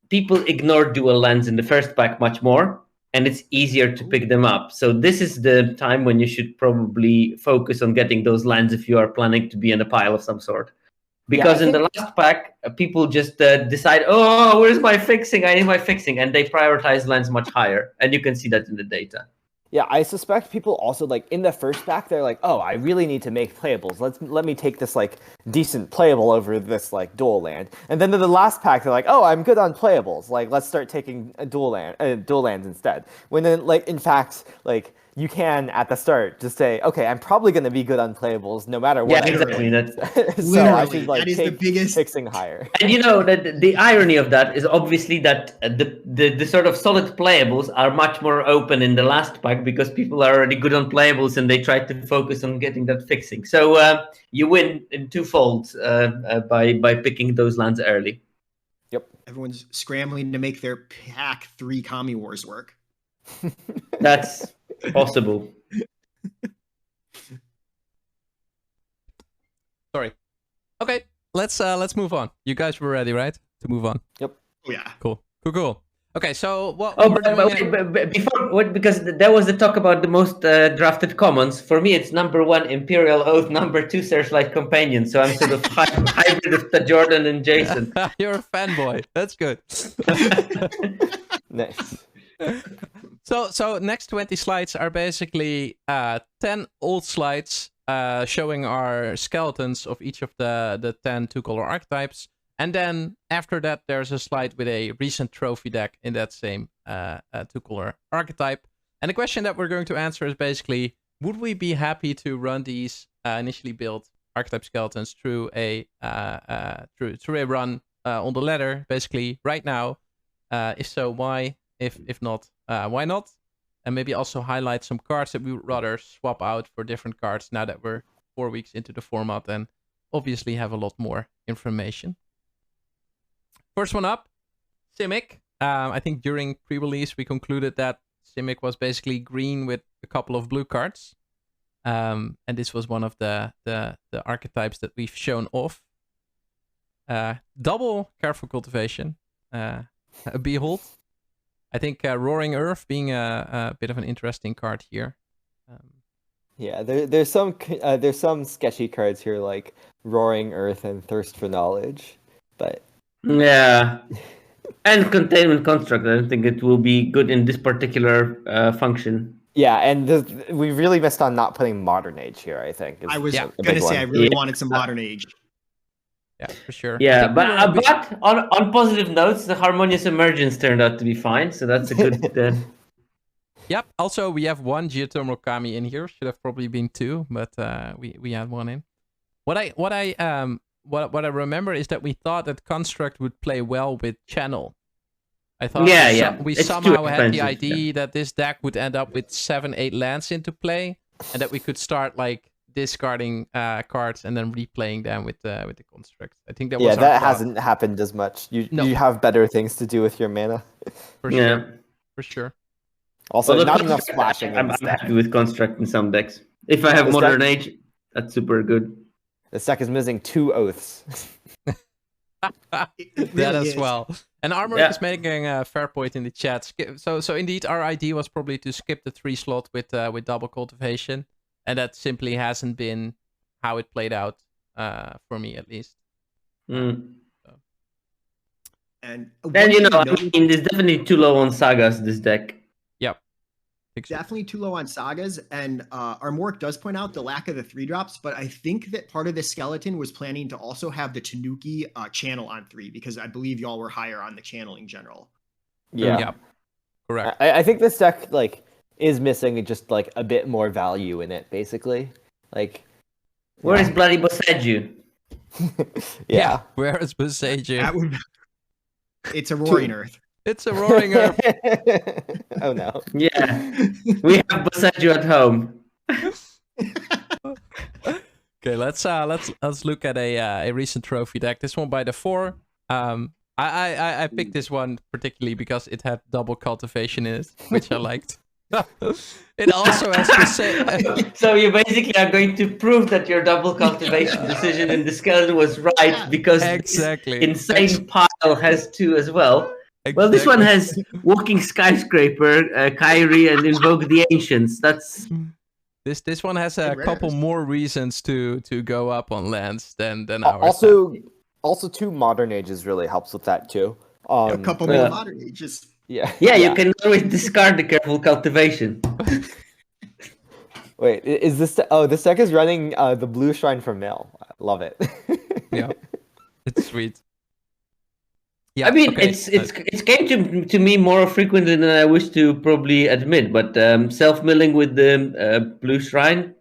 people ignore dual lands in the first pack much more, and it's easier to pick them up. So this is the time when you should probably focus on getting those lands if you are planning to be in a pile of some sort. Because in the last pack, people just decide, where's my fixing? I need my fixing. And they prioritize lands much higher. And you can see that in the data. Yeah, I suspect people also, like, in the first pack, they're like, I really need to make playables. Let me take this, like, decent playable over this, like, dual land. And then in the last pack, they're like, I'm good on playables. Like, let's start taking a dual lands instead. When then, like, in fact, like, you can, at the start, just say, okay, I'm probably going to be good on playables no matter what. Yeah, exactly. So I should, like, that is the biggest fixing higher. And the irony of that is obviously that the sort of solid playables are much more open in the last pack because people are already good on playables and they try to focus on getting that fixing. So you win in twofold by picking those lands early. Yep. Everyone's scrambling to make their pack 3 Kami Wars work. That's possible. Sorry. Okay, let's move on. You guys were ready, right? To move on. Yep. Oh yeah. Cool. Okay, so what? Because there was the talk about the most drafted commons. For me, it's number 1 Imperial Oath, number 2 Searchlight Companion. So I'm sort of hybrid of Tajoordan and Jason. You're a fanboy. That's good. Nice. So next 20 slides are basically 10 old slides showing our skeletons of each of the 10 2-color archetypes. And then after that, there's a slide with a recent trophy deck in that same 2-color archetype. And the question that we're going to answer is basically, would we be happy to run these initially built archetype skeletons through a run on the ladder, basically right now? If so, why? If not, why not? And maybe also highlight some cards that we would rather swap out for different cards now that we're 4 weeks into the format and obviously have a lot more information. First one up, Simic. I think during pre-release we concluded that Simic was basically green with a couple of blue cards. And this was one of the archetypes that we've shown off. Double Careful Cultivation. Behold. I think Roaring Earth being a bit of an interesting card here. Yeah, there's some sketchy cards here like Roaring Earth and Thirst for Knowledge, but yeah, and Containment Construct. I don't think it will be good in this particular function. Yeah, and we really missed on not putting Modern Age here. I think I was gonna say I really wanted some Modern Age. Yeah, for sure. Yeah, but on positive notes, the Harmonious Emergence turned out to be fine, so that's a good. Yep. Also, we have one geothermal Kami in here. Should have probably been 2, but we had 1 in. What I remember is that we thought that Construct would play well with Channel. I thought we somehow had the idea that this deck would end up with 7-8 lands into play, and that we could start like discarding cards and then replaying them with the Construct. I think that was that hasn't happened as much. You have better things to do with your mana. For sure. Also, not enough splashing. I'm happy with Construct in some decks. If I have Modern Age, that's super good. This deck is missing 2 oaths. That as well. And Armor is making a fair point in the chat. So indeed, our idea was probably to skip the 3 slot with double cultivation, and that simply hasn't been how it played out for me, at least. And there's definitely too low on sagas, this deck. Definitely too low on sagas, and Armoric does point out the lack of the 3-drops, but I think that part of the skeleton was planning to also have the Tanuki channel on 3, because I believe y'all were higher on the channel in general. Yeah. Correct. I think this deck is missing just a bit more value in it, basically. Where is Bloody Boseju? Yeah. Where is Boseju? It's a Roaring Earth. It's a Roaring Earth. Oh no. Yeah. We have Boseju at home. Okay, let's look at a recent trophy deck. This one by the 4. I picked this one particularly because it had double cultivation in it, which I liked. It also has the same. So you basically are going to prove that your double cultivation decision in the skeleton was right, because exactly this insane pile has 2 as well. Exactly. Well, this one has Walking Skyscraper, Kyrie, and Invoke the Ancients. That's this one has a couple more reasons to go up on lands than ours. Also 2 Modern Ages really helps with that too. A couple more Modern Ages. Yeah, you can always discard the Careful Cultivation. Wait, is this? This deck is running the Blue Shrine for Mill. I love it. Yeah, it's sweet. Yeah, I mean, it's came to me more frequently than I wish to probably admit, but self-milling with the Blue Shrine,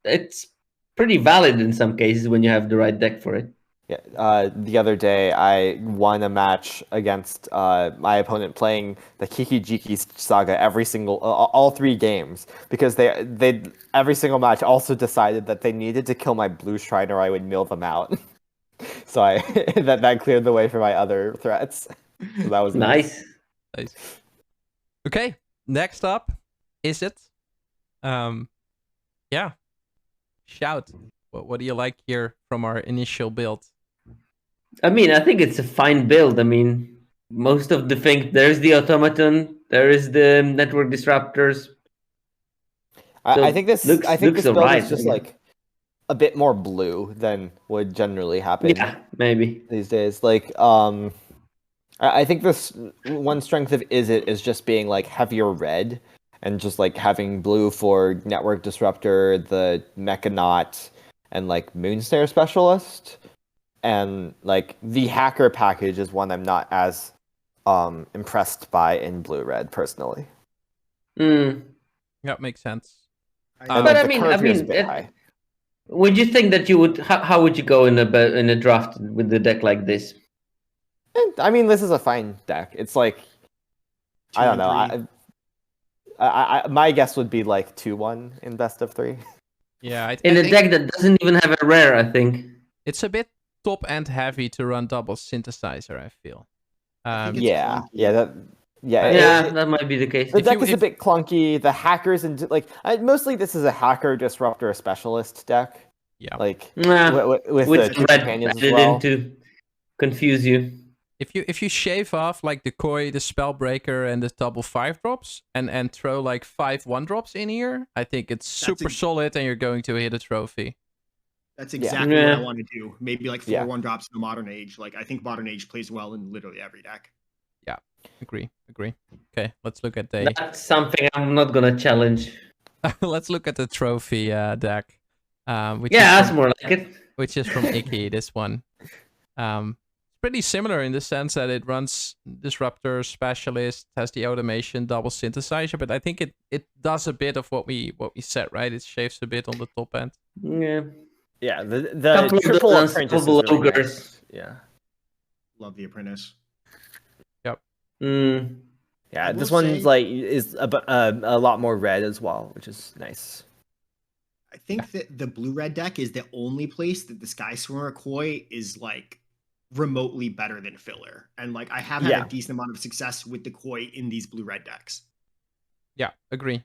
it's pretty valid in some cases when you have the right deck for it. Yeah, the other day I won a match against my opponent playing the Kiki-Jiki Saga all 3 games, because they every single match also decided that they needed to kill my Blue Shrine or I would mill them out. So that cleared the way for my other threats. So that was nice. Okay, next up, Izzet. Yeah. Shout. What do you like here from our initial build? I mean, I think it's a fine build. I mean, most of the things, there's the automaton, there is the network disruptors. I think this build is just a bit more blue than would generally happen. Yeah, maybe these days. I think this one strength of Izzet is just being heavier red, and just having blue for network disruptor, the Mechanaut, and Moonstare specialist. And the hacker package is one I'm not as impressed by in blue-red personally. Yeah, makes sense. But I mean, would you think that you would? How would you go in a draft with a deck like this? I mean, this is a fine deck. It's I don't know. My guess would be 2-1 in best of 3. Yeah, in a deck that doesn't even have a rare, I think it's a bit top end heavy to run double synthesizer. I feel. That might be the case. The deck is a bit clunky. The hackers and mostly this is a hacker disruptor specialist deck. Yeah, with the red companions added as well. in to confuse you. If you shave off the Koi, the Spellbreaker, and the double 5-drops, and throw 5 1-drops in here, I think it's super solid, and you're going to hit a trophy. That's exactly what I want to do. Maybe 4 1-drops in the Modern Age. I think Modern Age plays well in literally every deck. Yeah, agree. Okay, let's look at That's something I'm not gonna challenge. Let's look at the trophy deck. Which that's more like it. Which is from Icky, this one. It's pretty similar in the sense that it runs Disruptor, Specialist, has the automation, double synthesizer, but I think it does a bit of what we said, right? It shaves a bit on the top end. Yeah. Yeah, the triple apprentice is really nice. Yeah. Love the apprentice. Yep. Yeah, this one's like is a lot more red as well, which is nice. I think that the blue-red deck is the only place that the Sky Swimmer Koi is like remotely better than filler. And like I have had a decent amount of success with the Koi in these blue-red decks. Yeah, agree.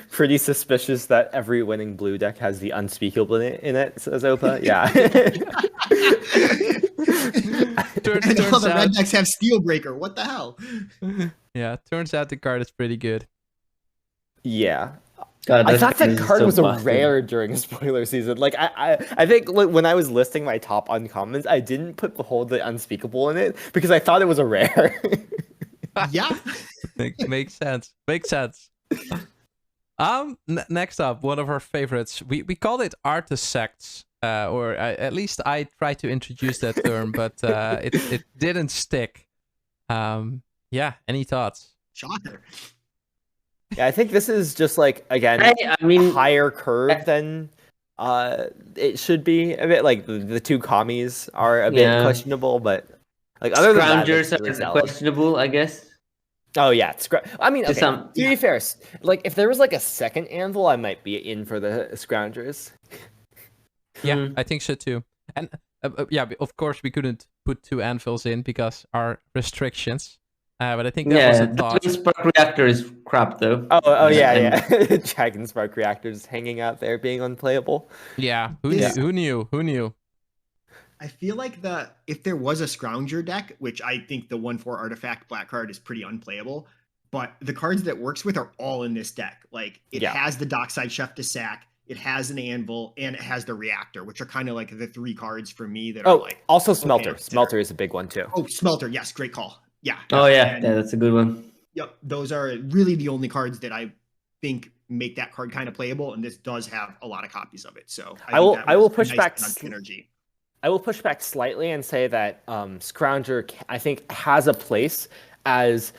Pretty suspicious that every winning blue deck has the unspeakable in it, says Opa. Yeah. And all the red decks have Steelbreaker. What the hell? Yeah, turns out the card is pretty good. Yeah. God, I thought that card was busted. a rare during spoiler season. Like I think when I was listing my top uncommons, I didn't put Behold the Unspeakable in it because I thought it was a rare. Yeah. Makes sense. Next up, one of our favorites. We called it artisects, or at least I tried to introduce that term, but it didn't stick. Yeah, any thoughts? Shocker. Yeah, I think this is just like again I mean, higher curve than it should be. A bit like the two commies are a bit questionable, but like other than that, Scroungers really are solid. questionable, I guess. Oh yeah, I mean, okay, Some- to be fair, like if there was like a second anvil, I might be in for the Scroungers. Yeah, I think so too. And yeah, of course we couldn't put two anvils in because our restrictions. But I think that was a thought. The Spark Reactor is crap though. Oh yeah. Dragon Spark Reactors hanging out there being unplayable. Yeah, who knew? I feel like if there was a Scrounger deck, which I think the 1/4 artifact black card is pretty unplayable, but the cards that it works with are all in this deck. Like it has the Dockside Chef to sack, it has an anvil, and it has the reactor, which are kind of like the three cards for me that are like. Also Smelter. Okay, Smelter is a big one too. Oh, Smelter, yes, great call. Yeah. Oh yeah, that's a good one. Yep, those are really the only cards that I think make that card kind of playable, and this does have a lot of copies of it. So I will push back energy. I will push back slightly and say that Scrounger, I think, has a place as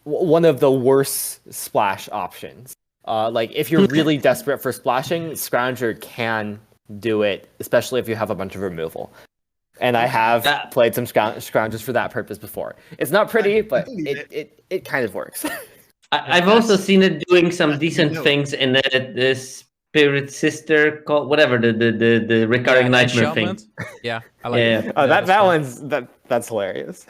one of the worst splash options. Like if you're really desperate for splashing, Scrounger can do it, especially if you have a bunch of removal. And I have played some Scroungers for that purpose before. It's not pretty, but it kind of works. I've also seen it doing some decent things in the Spirit Sister, called whatever the recurring nightmare thing. Yeah, I like it. Oh, that one's that's hilarious.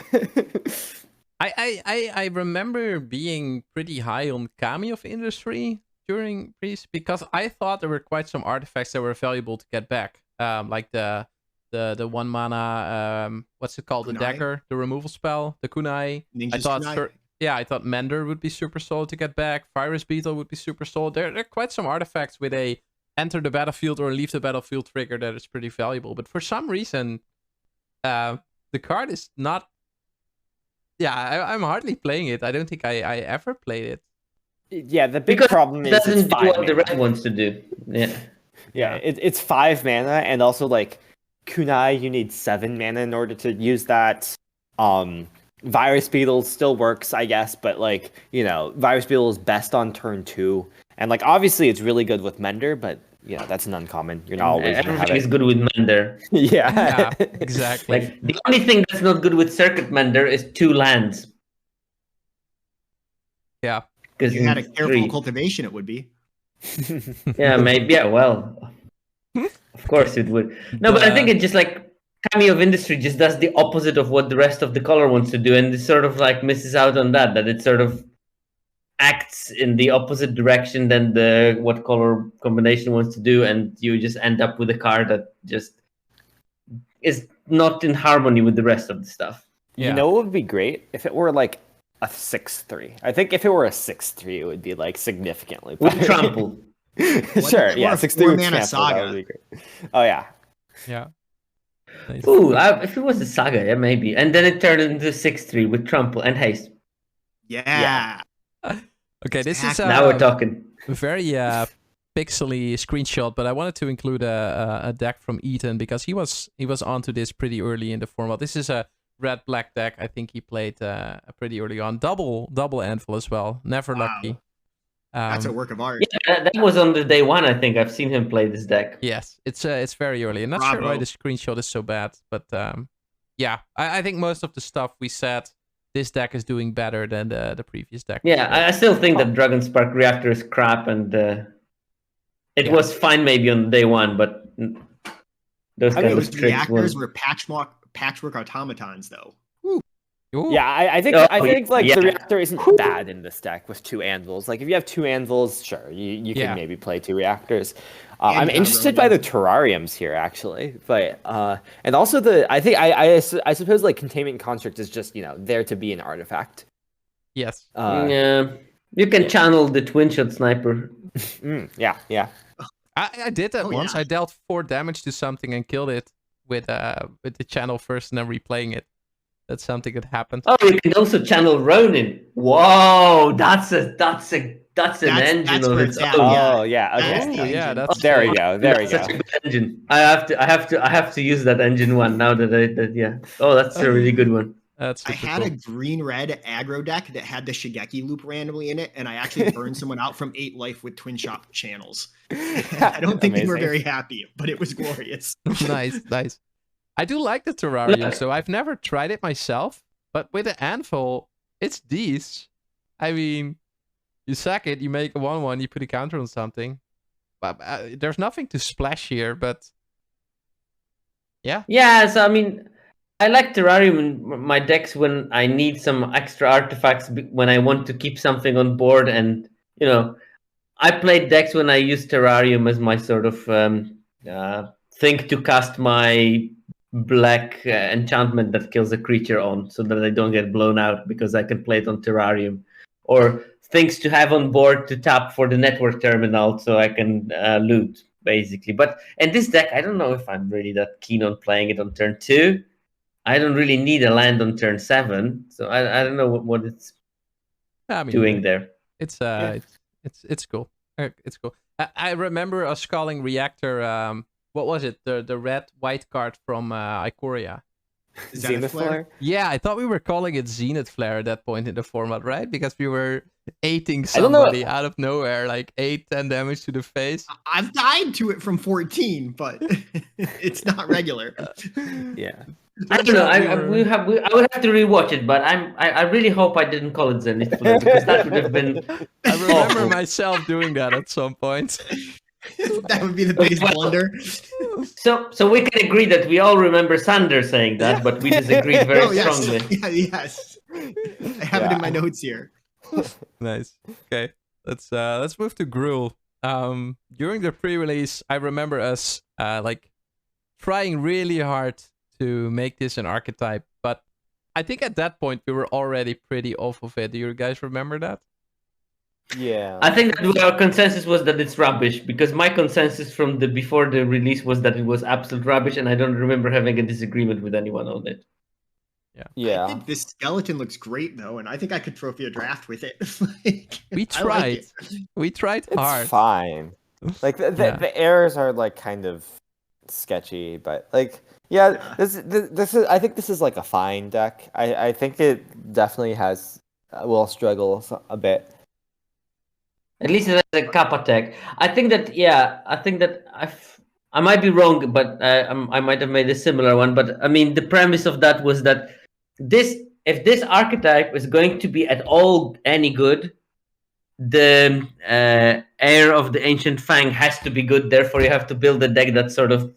I remember being pretty high on Kami of Industry during Priest because I thought there were quite some artifacts that were valuable to get back. Like the 1 mana what's it called? Kunai? The dagger, the removal spell, the Kunai. Ninja's Kunai. I thought Mender would be super solid to get back. Virus Beetle would be super solid. There are quite some artifacts with a enter the battlefield or leave the battlefield trigger that is pretty valuable. But for some reason, the card is not. Yeah, I'm hardly playing it. I don't think I ever played it. Yeah, the big problem is it doesn't it's do what 5 the mana. red wants to do. Yeah, it's 5 mana, and also like Kunai, you need 7 mana in order to use that. Virus Beetle still works, I guess, but like, you know, Virus Beetle is best on turn 2. And like obviously it's really good with Mender, but you know, that's an uncommon. You're not always gonna have Everything is it. good with Mender. Yeah, exactly. Like the only thing that's not good with Circuit Mender is 2 lands. Yeah. If you had a careful cultivation, it would be. Yeah, maybe. Yeah, well, of course it would. No, but I think it just like Kami of Industry just does the opposite of what the rest of the color wants to do, and it sort of like misses out on that it sort of acts in the opposite direction than what color combination wants to do, and you just end up with a card that just is not in harmony with the rest of the stuff. Yeah. You know what would be great? If it were like a 6/3. I think if it were a 6/3, it would be like significantly better. With trample. Sure, yeah, 6/3 with mana trample, saga. that would be great. Oh yeah. Yeah. Nice. Ooh, if it was a saga, yeah, maybe. And then it turned into 6/3 with trample and haste. Yeah. Okay, this is Now we're talking. very pixely screenshot, but I wanted to include a deck from Ethan because he was onto this pretty early in the format. This is a red-black deck. I think he played pretty early on. Double anvil as well. Never lucky. That's a work of art. Yeah, that was on the day one. I think I've seen him play this deck. Yes, it's very early. I'm not sure why the screenshot is so bad, but yeah, I think most of the stuff we said, this deck is doing better than the previous deck. Yeah, I still think that Dragon Spark Reactor is crap, and it was fine maybe on day one, but those kind of tricks reactors were patchwork automatons, though. Ooh. Yeah, I think the reactor isn't bad in this deck with 2 anvils. Like if you have 2 anvils, sure, you can maybe play 2 reactors. I'm interested by the terrariums here actually, but and also I suppose like Containment Construct is just there to be an artifact. Yes. Yeah, you can channel the twin shot sniper. Yeah. I did that once. Yeah. I dealt 4 damage to something and killed it with the channel first and then replaying it. That's something that happened. Oh, you can also channel Ronin. Whoa, that's an engine of its own. Oh yeah, okay. That's there we go. There we go. Such a good engine. I have to use that engine one now Oh, that's a really good one. That's I had a green-red aggro deck that had the Shigeki loop randomly in it, and I actually burned someone out from 8 life with twin shot channels. I don't think they were very happy, but it was glorious. Nice. I do like the terrarium, so I've never tried it myself. But with the anvil, it's these. I mean, you sack it, you make a 1/1, you put a counter on something. But there's nothing to splash here, but yeah. Yeah, so I mean, I like terrarium in my decks when I need some extra artifacts when I want to keep something on board, and I played decks when I use terrarium as my sort of thing to cast my black enchantment that kills a creature on, so that I don't get blown out because I can play it on terrarium, or things to have on board to tap for the network terminal so I can loot basically. But in this deck, I don't know if I'm really that keen on playing it on turn 2. I don't really need a land on turn 7, so I don't know what it's doing there. It's cool. It's cool. I remember us calling Reactor. What was it? The red-white card from Ikoria. Zenith Flare? Yeah, I thought we were calling it Zenith Flare at that point in the format, right? Because we were 8ing somebody out of nowhere, like 8-10 damage to the face. I've died to it from 14, but it's not regular. Yeah. I don't know. I would have to rewatch it, but I really hope I didn't call it Zenith Flare, because that would have been. I remember myself doing that at some point. That would be the biggest blunder. So we can agree that we all remember Sander saying that, but we disagreed very strongly. Yes. I have it in my notes here. Nice. Okay. Let's move to Gruul. During the pre-release, I remember us trying really hard to make this an archetype, but I think at that point we were already pretty off of it. Do you guys remember that? Yeah. I think that our consensus was that it's rubbish, because my consensus from before the release was that it was absolute rubbish, and I don't remember having a disagreement with anyone on it. Yeah. I think this skeleton looks great though, and I think I could trophy a draft with it. We tried. We tried hard. It's fine. Like the errors are like kind of sketchy, but this is. I think this is like a fine deck. I think it definitely will struggle a bit. At least it's a Kappa tech. I think that I might be wrong, but I might have made a similar one. But I mean, the premise of that was that if this archetype is going to be at all any good, the Heir of the Ancient Fang has to be good. Therefore, you have to build a deck that sort of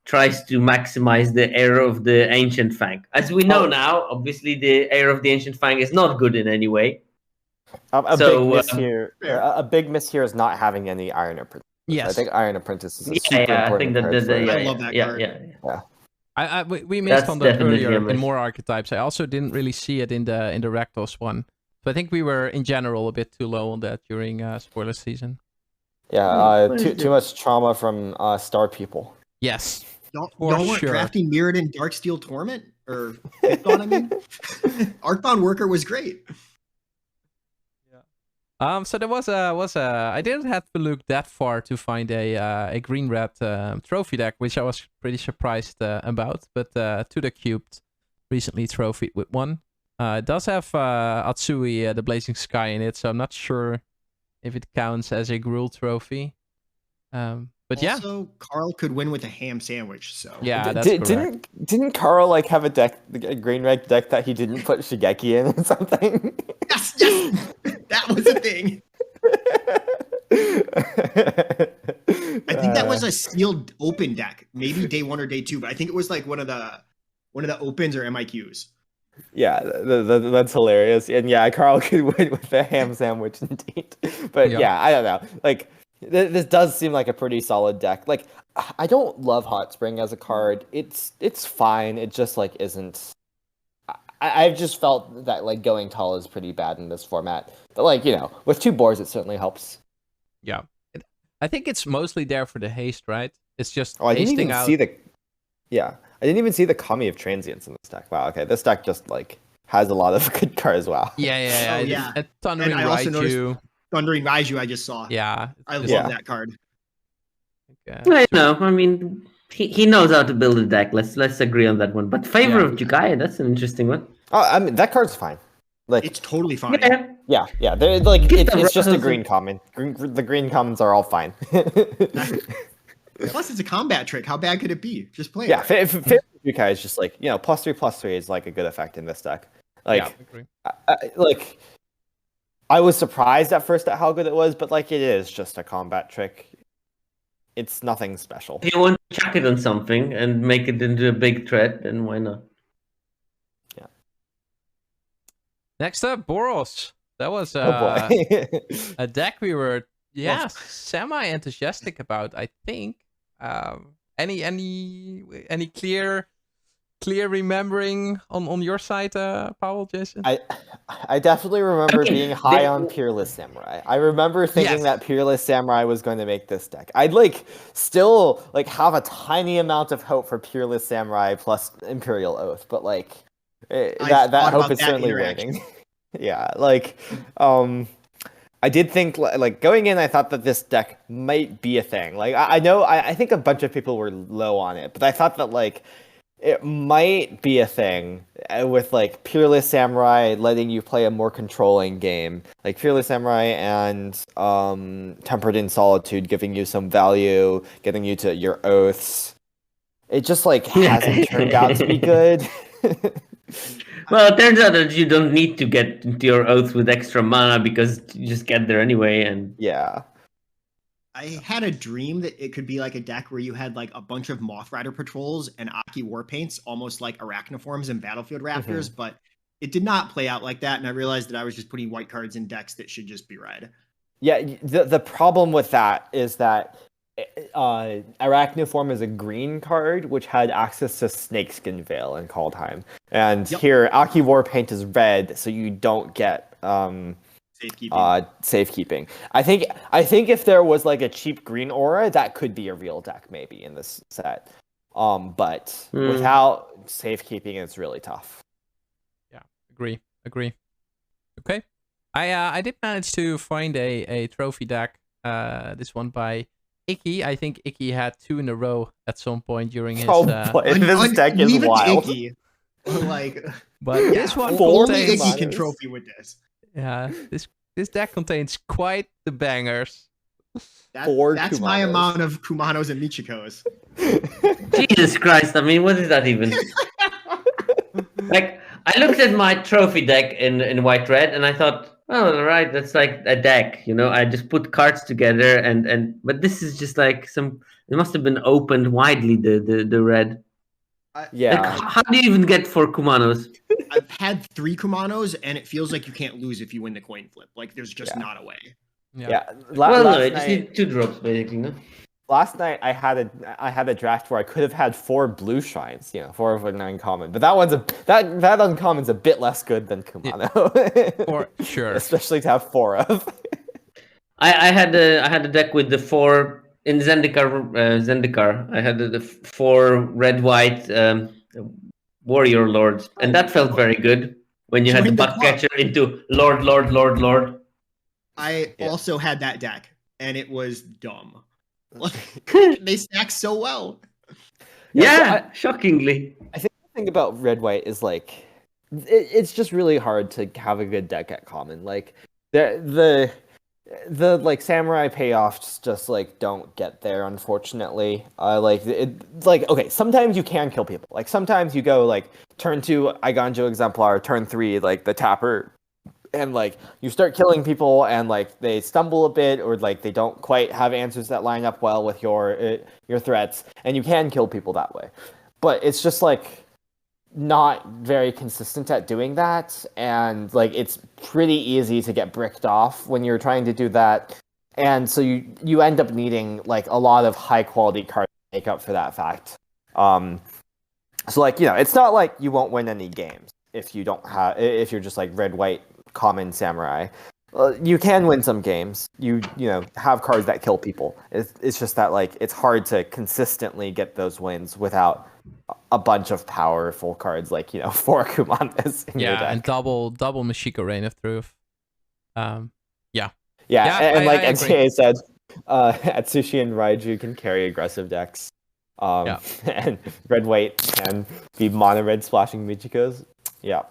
tries to maximize the Heir of the Ancient Fang. As we know now, obviously, the Heir of the Ancient Fang is not good in any way. A big miss here is not having any Iron Apprentice. Yes. I think Iron Apprentice is a super important card. I love that card. We missed on that earlier in more archetypes. I also didn't really see it in the Rakdos one. So I think we were in general a bit too low on that during spoiler season. Yeah, too much trauma from Star People. Yes. Y'all weren't drafting Mirrodin Darksteel Torment? Or Arcbound, I mean? Arcbound Worker was great. So there was a I didn't have to look that far to find a green red trophy deck, which I was pretty surprised about. But To the Cubed recently trophied with one. It does have Atsui, the Blazing Sky, in it, so I'm not sure if it counts as a Gruul trophy. But also, Carl could win with a ham sandwich. So yeah, that's correct. Didn't Carl like have a green red deck that he didn't put Shigeki in or something? Yes, that was a thing. I think that was a sealed open deck, maybe day 1 or day 2, but I think it was like one of the opens or MIQs. Yeah, that's hilarious. And yeah, Carl could win with a ham sandwich indeed. But yeah, I don't know. Like, this does seem like a pretty solid deck. Like, I don't love Hot Spring as a card. It's fine. It just like isn't. I've just felt that like going tall is pretty bad in this format. But like, with 2 boards, it certainly helps. Yeah, I think it's mostly there for the haste, right? It's just I didn't hasting even out. see the. Yeah, I didn't even see the Kami of Transience in this deck. Wow. Okay, this deck just like has a lot of good cards. Wow. Yeah. Thundering And I also Raiju. Thundering Raiju, I just saw. Yeah, I love that card. I know. I mean, he knows how to build a deck. Let's agree on that one. But Favor of Jukai, that's an interesting one. Oh, I mean, that card's fine. Like, it's totally fine. Yeah. They're like it's just a green common. The green commons are all fine. Plus, it's a combat trick. How bad could it be? Just play it. Yeah, Favor of Jukai is just like +3/+3 is like a good effect in this deck. Like, I agree. I was surprised at first at how good it was, but like it is just a combat trick. It's nothing special. If you want to chuck it on something and make it into a big threat, then why not? Yeah. Next up, Boros. That was a deck we were semi-enthusiastic about, I think. Any clear remembering on your side, Pawel, Jason? I definitely remember being high on Peerless Samurai. I remember thinking that Peerless Samurai was going to make this deck. I'd still have a tiny amount of hope for Peerless Samurai plus Imperial Oath, but that hope is certainly waning. Yeah, I did think going in, I thought that this deck might be a thing. I think a bunch of people were low on it, but I thought that it might be a thing with Peerless Samurai letting you play a more controlling game, like Peerless Samurai and Tempered in Solitude giving you some value, getting you to your oaths. It just hasn't turned out to be good. Well, it turns out that you don't need to get into your oaths with extra mana because you just get there anyway. And yeah. I had a dream that it could be like a deck where you had a bunch of Moth Rider patrols and Aki Warpaints, almost like Arachnoforms and Battlefield Raptors, but it did not play out like that, and I realized that I was just putting white cards in decks that should just be red. Yeah, the problem with that is that Arachnoform is a green card, which had access to Snakeskin Veil in Kaldheim. And here, Aki Warpaint is red, so you don't get... safekeeping. I think if there was a cheap green aura, that could be a real deck maybe in this set. But without safekeeping, it's really tough. Yeah, agree. Okay, I did manage to find a trophy deck. This one by Icky. I think Icky had 2 in a row at some point during his. This deck is wild. But this one only Icky can trophy with this. Yeah, this deck contains quite the bangers. That's my amount of Kumanos and Michikos. Jesus Christ! I mean, what is that even? I looked at my trophy deck in white red, and I thought, oh, right, that's like a deck. I just put cards together, but this is just it must have been opened widely. The red. Yeah. How do you even get 4 Kumanos? I've had 3 Kumanos, and it feels like you can't lose if you win the coin flip. There's just not a way. Yeah. I just need 2 drops, basically, no? Last night I had a draft where I could have had 4 blue shrines, 4 of an uncommon. But that uncommon's a bit less good than Kumano. For sure. Especially to have 4 of. I had a deck with the 4 in Zendikar. I had the 4 red-white warrior lords, and that felt very good when you had the buck catcher into Lord. I also had that deck, and it was dumb. They stack so well. Yeah, shockingly. I think the thing about red-white is like it's just really hard to have a good deck at common. Like the like samurai payoffs just like don't get there, unfortunately. Okay, sometimes you can kill people. Like sometimes you go like turn 2 Iganjo Exemplar, turn 3 like the tapper, and like you start killing people and like they stumble a bit or like they don't quite have answers that line up well with your threats, and you can kill people that way. But it's just like not very consistent at doing that, and like it's pretty easy to get bricked off when you're trying to do that, and so you end up needing like a lot of high quality cards to make up for that fact. So like, you know, it's not like you won't win any games if you're just like red white common samurai. You can win some games. You know, have cards that kill people. It's just that like it's hard to consistently get those wins without a bunch of powerful cards like, you know, 4 Kumanas in your deck. And double Mashiko Rain of Truth. And like NCA said, Atsushi and Raiju can carry aggressive decks. And red white can be mono red splashing Michikos. Yeah.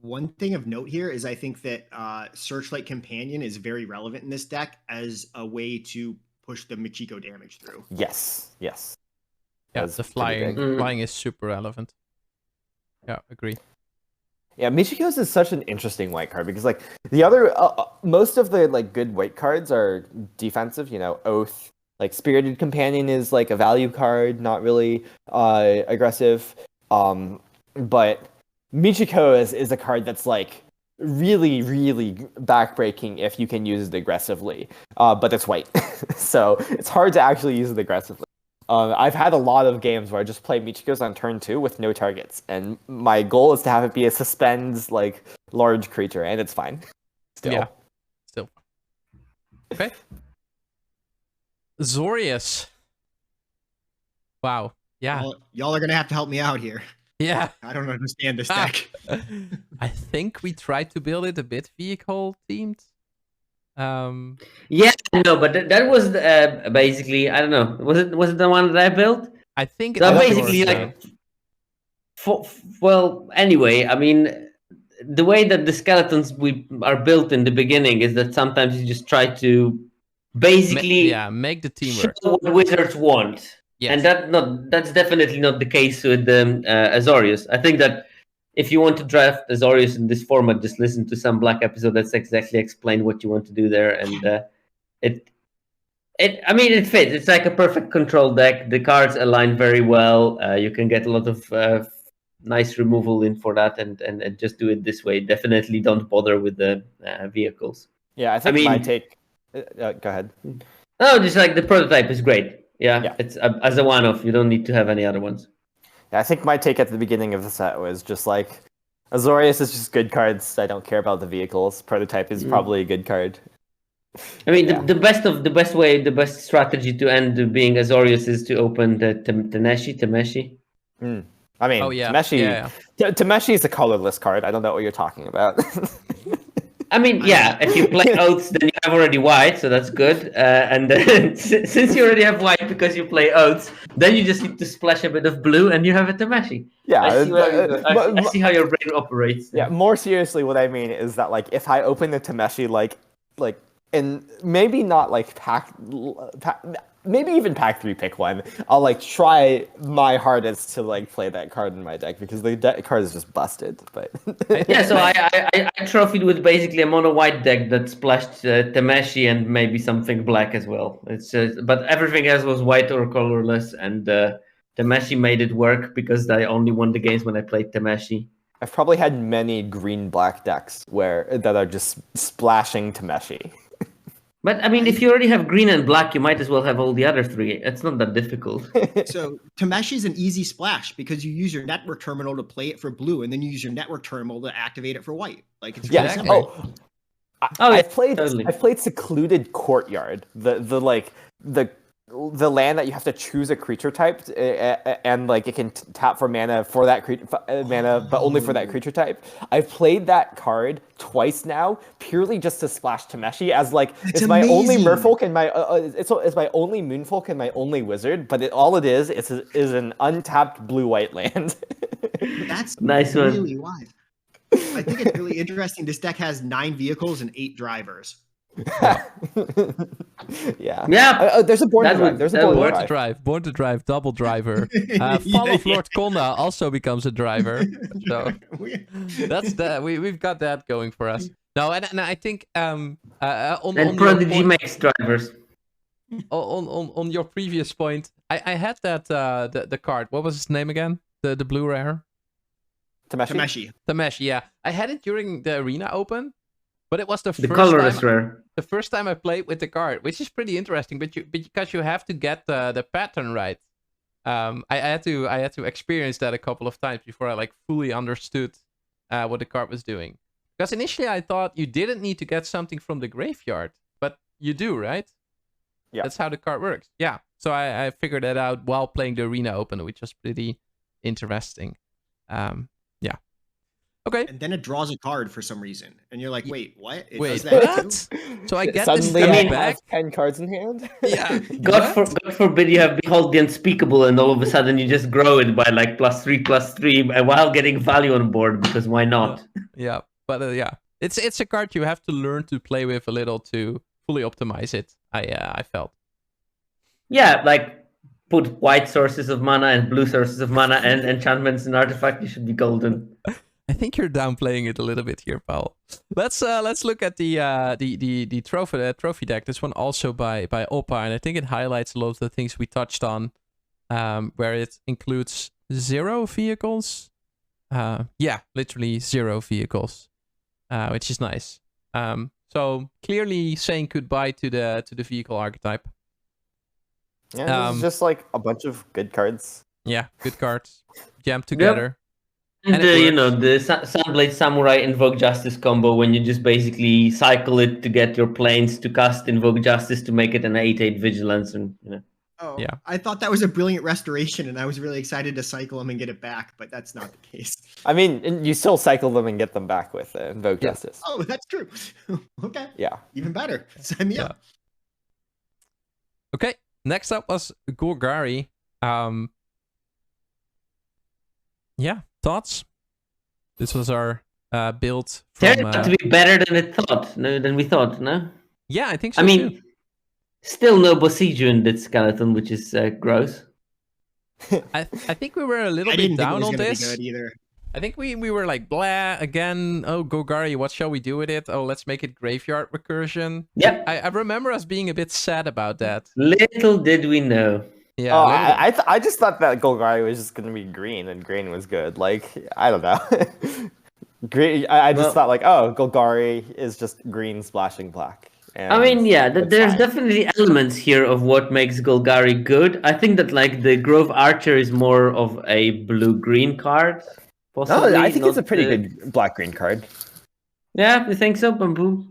One thing of note here is I think that Searchlight Companion is very relevant in this deck as a way to push the Michiko damage through. Yes. Yeah, the flying is super relevant. Yeah, agree. Yeah, Michiko's is such an interesting white card because like the other most of the like good white cards are defensive. You know, Oath, like Spirited Companion is like a value card, not really aggressive. But Michiko is a card that's like really, really backbreaking if you can use it aggressively. But it's white, so it's hard to actually use it aggressively. I've had a lot of games where I just play Michikos on turn 2 with no targets, and my goal is to have it be a suspends like large creature, and it's fine. Still. Okay. Azorius. Wow. Yeah. Y'all are gonna have to help me out here. Yeah. I don't understand this deck. I think we tried to build it a bit vehicle themed. Yeah, no, but that was basically, I don't know. Was it the one that I built? I think so it basically well, anyway, I mean, the way that the skeletons are built in the beginning is that sometimes you just try to basically make the team show work. what wizards want. Yes. And that's definitely not the case with Azorius. I think that if you want to draft Azorius in this format, just listen to some Black episode that's exactly explain what you want to do there, and it fits. It's like a perfect control deck. The cards align very well. You can get a lot of nice removal in for that, and just do it this way. Definitely don't bother with the vehicles. Yeah, I think my take. Go ahead. No, just like the prototype is great. Yeah. It's as a one-off. You don't need to have any other ones. Yeah, I think my take at the beginning of the set was just like Azorius is just good cards. I don't care about the vehicles. Prototype is probably a good card. I mean, the best strategy to end being Azorius is to open the Tameshi. I mean, Tameshi is a colorless card. I don't know what you're talking about. I mean, yeah, if you play Oaths, then you have already white, so that's good. And then, since you already have white because you play Oaths, then you just need to splash a bit of blue and you have a Tameshi. Yeah, I see how your brain operates. Yeah, more seriously, what I mean is that like if I open the Tameshi like and maybe not like maybe even pack 3 pick 1, I'll like try my hardest to like play that card in my deck because the card is just busted. But yeah, so I trophied with basically a mono white deck that splashed Tameshi and maybe something black as well. It's but everything else was white or colorless, and Tameshi made it work because I only won the games when I played Tameshi. I've probably had many green-black decks that are just splashing Tameshi. But I mean, if you already have green and black, you might as well have all the other 3. It's not that difficult. So Tameshi is an easy splash because you use your network terminal to play it for blue, and then you use your network terminal to activate it for white. Like it's really simple. I've played Secluded Courtyard. The the land that you have to choose a creature type, and like it can tap for mana for that mana, but only for that creature type. I've played that card twice now, purely just to splash Tameshi as like it's my only Merfolk and my it's my only Moonfolk and my only Wizard. But all it is an untapped blue-white land. That's nice really wise. I think it's really interesting. This deck has 9 vehicles and 8 drivers. Yeah. There's a born to drive. There's a born to drive. Born to drive, double driver. Fall of Lord Konda also becomes a driver. So that's that. We've got that going for us. No, and I think on Prodigy makes drivers. On your previous point, I had that the card. What was his name again? The blue rare. Tameshi. Yeah, I had it during the Arena Open. But it was the first time I played with the card, which is pretty interesting. But because you have to get the pattern right, I had to experience that a couple of times before I like fully understood what the card was doing. Because initially I thought you didn't need to get something from the graveyard, but you do, right? Yeah, that's how the card works. Yeah, so I figured that out while playing the Arena Open, which was pretty interesting. Yeah. Okay. And then it draws a card for some reason, and you're like, "Wait, what? It Wait, does that what?" too? So I get suddenly this I back. have 10 cards in hand. Yeah. God forbid you have Behold the Unspeakable, and all of a sudden you just grow it by like +3/+3, while getting value on board, because why not? Yeah, but yeah, it's a card you have to learn to play with a little to fully optimize it. I felt. Yeah, like put white sources of mana and blue sources of mana and enchantments and artifacts. You should be golden. I think you're downplaying it a little bit here, Pawel. Let's look at the trophy deck. This one also by Oppa, and I think it highlights a lot of the things we touched on, where it includes 0 vehicles. Yeah, literally 0 vehicles, which is nice. So clearly saying goodbye to the vehicle archetype. Yeah, it's just like a bunch of good cards. Yeah, good cards jammed together. Yep. And the Sunblade Samurai Invoke Justice combo, when you just basically cycle it to get your planes to cast Invoke Justice to make it an 8/8 Vigilance, and Oh, yeah. I thought that was a brilliant restoration, and I was really excited to cycle them and get it back, but that's not the case. I mean, you still cycle them and get them back with Invoke Justice. Oh, that's true. Okay. Yeah. Even better. Sign me up. Okay. Next up was Golgari. Yeah, thoughts? This was our build from... Turned out to be better than we thought, no? Yeah, I think so. I mean, still no Bosiju in that skeleton, which is gross. I think we were a little bit down on this. Be good either. I think we were like, blah, again, oh, Golgari, what shall we do with it? Oh, let's make it graveyard recursion. Yep. I remember us being a bit sad about that. Little did we know. Yeah. Oh, I just thought that Golgari was just going to be green, and green was good. Like, I don't know. Green. I just thought like, oh, Golgari is just green splashing black. I mean, yeah, there's definitely elements here of what makes Golgari good. I think that like the Grove Archer is more of a blue-green card. Possibly, I think it's a pretty good black-green card. Yeah, you think so, Bamboo?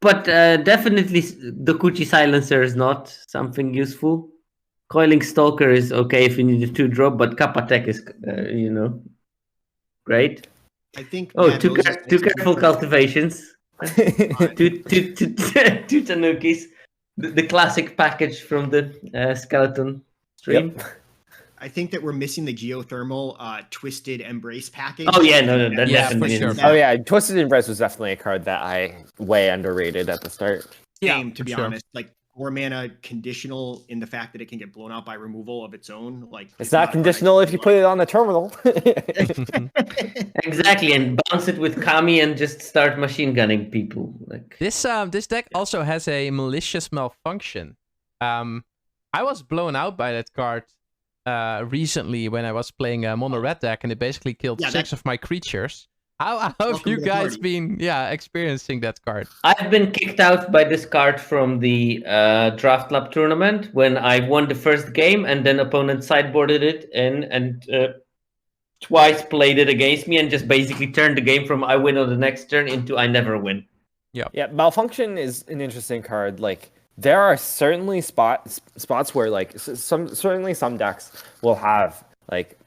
But definitely the Kuchi Silencer is not something useful. Coiling Stalker is okay if you need a 2-drop, but Kappa Tech is, great. I think. Two careful cultivations. two Tanukis. The classic package from the skeleton stream. Yep. I think that we're missing the geothermal Twisted Embrace package. Oh yeah, no, that definitely for sure. Oh yeah, Twisted Embrace was definitely a card that I way underrated at the start. Same, to be honest. Like 4 mana conditional in the fact that it can get blown out by removal of its own. Like it's not conditional if you put it on the terminal. Exactly, and bounce it with Kami and just start machine gunning people. Like this deck also has a malicious malfunction. I was blown out by that card recently when I was playing a mono red deck, and it basically killed 6 of my creatures. How have you guys been experiencing that card? I've been kicked out by this card from the Draft Lab tournament when I won the first game, and then opponent sideboarded it and twice played it against me and just basically turned the game from I win on the next turn into I never win. Yeah. Yeah, Malfunction is an interesting card. Like there are certainly spots where like some decks will have like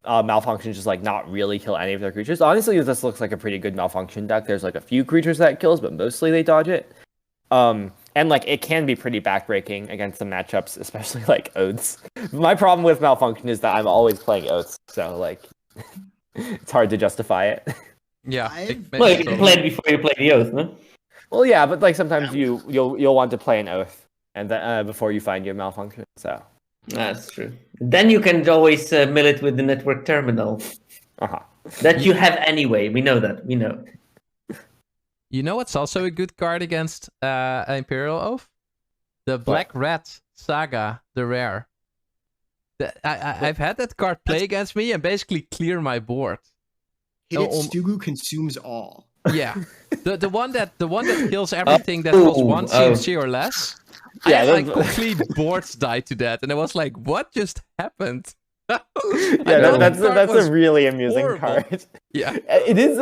malfunction just like not really kill any of their creatures. Honestly, this looks like a pretty good malfunction deck. There's like a few creatures that it kills, but mostly they dodge it. And like it can be pretty backbreaking against the matchups, especially like Oaths. My problem with malfunction is that I'm always playing Oaths, so like it's hard to justify it. Yeah. Well, you can play it before you play the Oath, no? Well, yeah, but like sometimes you'll want to play an Oath and then before you find your malfunction. So that's true. Then you can always mill it with the network terminal. That you have anyway. We know that. We know. You know what's also a good card against Imperial Oath? The Black Rat Saga, the rare. I've had that card play against me and basically clear my board. Hidetsugu consumes all. Yeah, the one that kills everything that costs 1 CMC or less. Yeah, like complete boards died to that, and I was like, "What just happened?" Yeah, that's a really amusing card. Yeah, it is.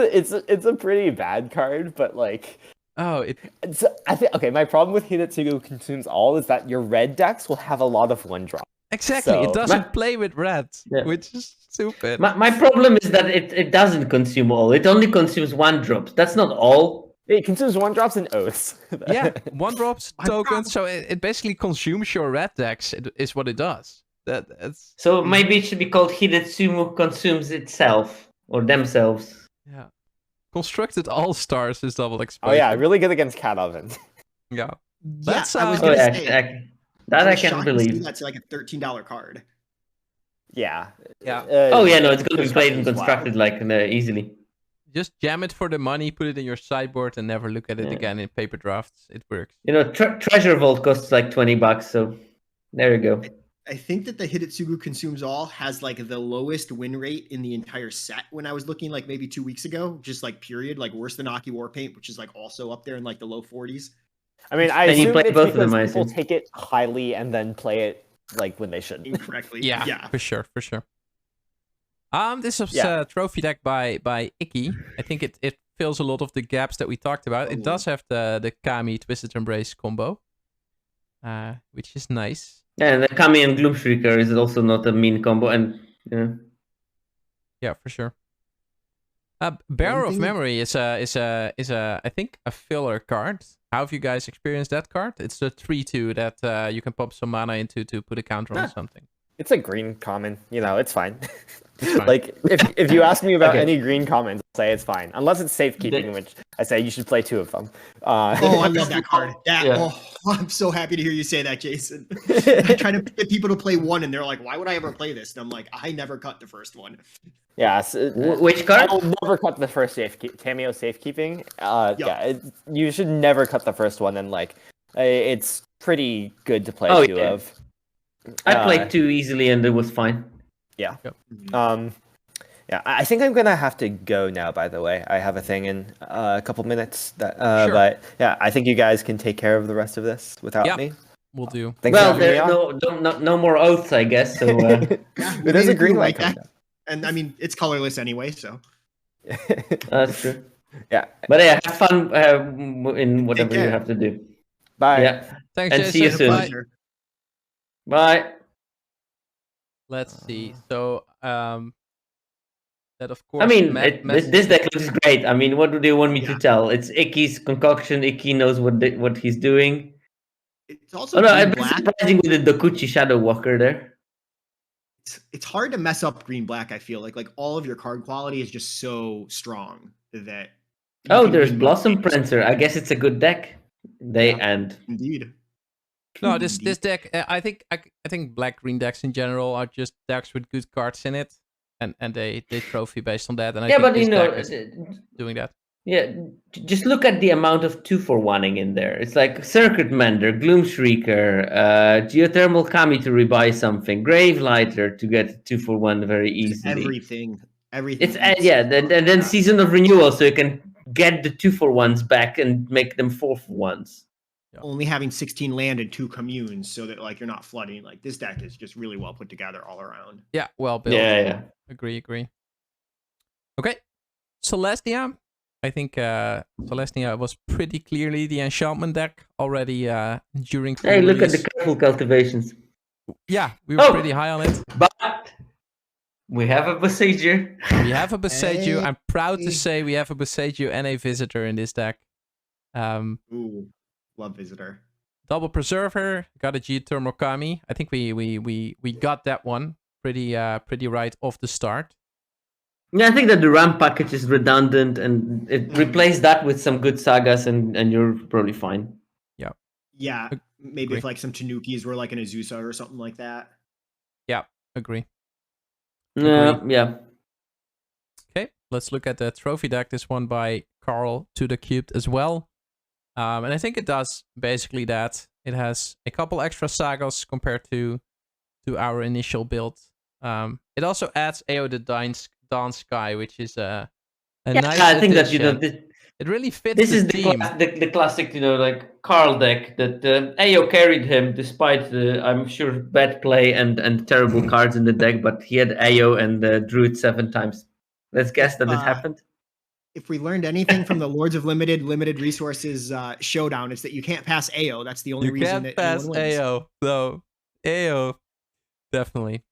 It's a pretty bad card, but like, I think okay. My problem with Hidetsugu consumes all is that your red decks will have a lot of 1-drop. Exactly, it doesn't play with red, which is stupid. My problem is that it doesn't consume all. It only consumes 1-drops. That's not all. It consumes 1-drops and Oaths. Yeah, 1-drops, tokens. So it basically consumes your red decks. Is what it does. That's... So maybe it should be called Hidetsugu consumes itself or themselves. Yeah. Constructed All-Stars is double exposure. Oh yeah, really good against Cat Oven. Yeah. That's I was gonna say. That I can't believe. That's like a $13 card. Yeah. Yeah. No, it's going to be played and constructed like easily. Just jam it for the money, put it in your sideboard, and never look at it again in paper drafts. It works. You know, Treasure Vault costs like $20, so there you go. I think that the Hidetsugu Consumes All has like the lowest win rate in the entire set when I was looking like maybe 2 weeks ago, just like period, like worse than Aki Warpaint, which is like also up there in like the low 40s. I mean, I assume it's because people take it highly and then play it like when they should. Incorrectly. Yeah, for sure. This is a trophy deck by Icky. I think it fills a lot of the gaps that we talked about. It does have the Kami Twisted Embrace combo, which is nice. Yeah, and the Kami and Gloomshrieker is also not a mean combo, and yeah, for sure. Bearer of Memory is a I think a filler card. How have you guys experienced that card? It's the 3/2 that you can pop some mana into to put a counter on something. It's a green common, it's fine. Like if you ask me about any green commons, I'll say it's fine, unless it's safekeeping, which I say you should play 2 of them. I love that card. I'm so happy to hear you say that, Jason. I try to get people to play 1, and they're like, "Why would I ever play this?" And I'm like, "I never cut the first one." Yeah. Which card? I'll never cut the first cameo safekeeping. You should never cut the first one, and like it's pretty good to play 2 of. I played 2 easily, and it was fine. Yeah. Yep. I think I'm gonna have to go now. By the way, I have a thing in a couple minutes. Sure. But yeah, I think you guys can take care of the rest of this without me. We'll do. There's no more oaths, I guess. So there's a green light, and I mean it's colorless anyway, so that's true. Yeah, but have fun in whatever you have to do. Bye. Yeah, thanks, and Jason. see you soon. Bye. Let's see. So, that of course. I mean, this deck looks great. I mean, what do they want me to tell? It's Icky's concoction. Icky knows what he's doing. It's also I'm surprising with the Dokuchi Shadow Walker there. It's hard to mess up green black. I feel like all of your card quality is just so strong that. There's Blossom Prancer. I guess it's a good deck. Indeed. No, this deck. I think black green decks in general are just decks with good cards in it, and they trophy based on that. And I think this deck is doing that. Yeah, just look at the amount of 2-for-1ing in there. It's like Circuit Mender, Gloomshrieker, Geothermal Kami to rebuy something, Gravelighter to get 2-for-1 very easily. Everything. It's and then Season of Renewal, so you can get the 2-for-1s back and make them 4-for-1s. Yeah. Only having 16 land and 2 communes, so that like you're not flooding. Like this deck is just really well put together all around. Yeah, well built. Yeah. Agree. Okay, Selesnya. I think Selesnya was pretty clearly the enchantment deck already during. Hey, look at the careful cultivations. Yeah, we were pretty high on it. But we have a Besieger. We have a Besieger. I'm proud to say we have a Besieger and a Visitor in this deck. Ooh, love Visitor. Double Preserver, got a Geothermal Kami. I think we got that one pretty right off the start. Yeah, I think that the ramp package is redundant, and it replaced that with some good sagas, and you're probably fine. Yeah. Yeah, maybe if like some Tanukis were like an Azusa or something like that. Yeah, agree. Yeah. Okay, let's look at the trophy deck. This one by Carl to the Cubed as well. And I think it does basically that. It has a couple extra sagas compared to our initial build. It also adds AO the Dawn Sky, which is a nice I think addition. that it really fits this the is theme. the classic, like Carl deck that AO carried him despite the, I'm sure, bad play and terrible cards in the deck, but he had AO and Druid 7 times. Let's guess that it happened. If we learned anything from the Lords of Limited Resources showdown, it's that you can't pass AO. That's the only reason that pass anyone wins. AO. So AO, definitely.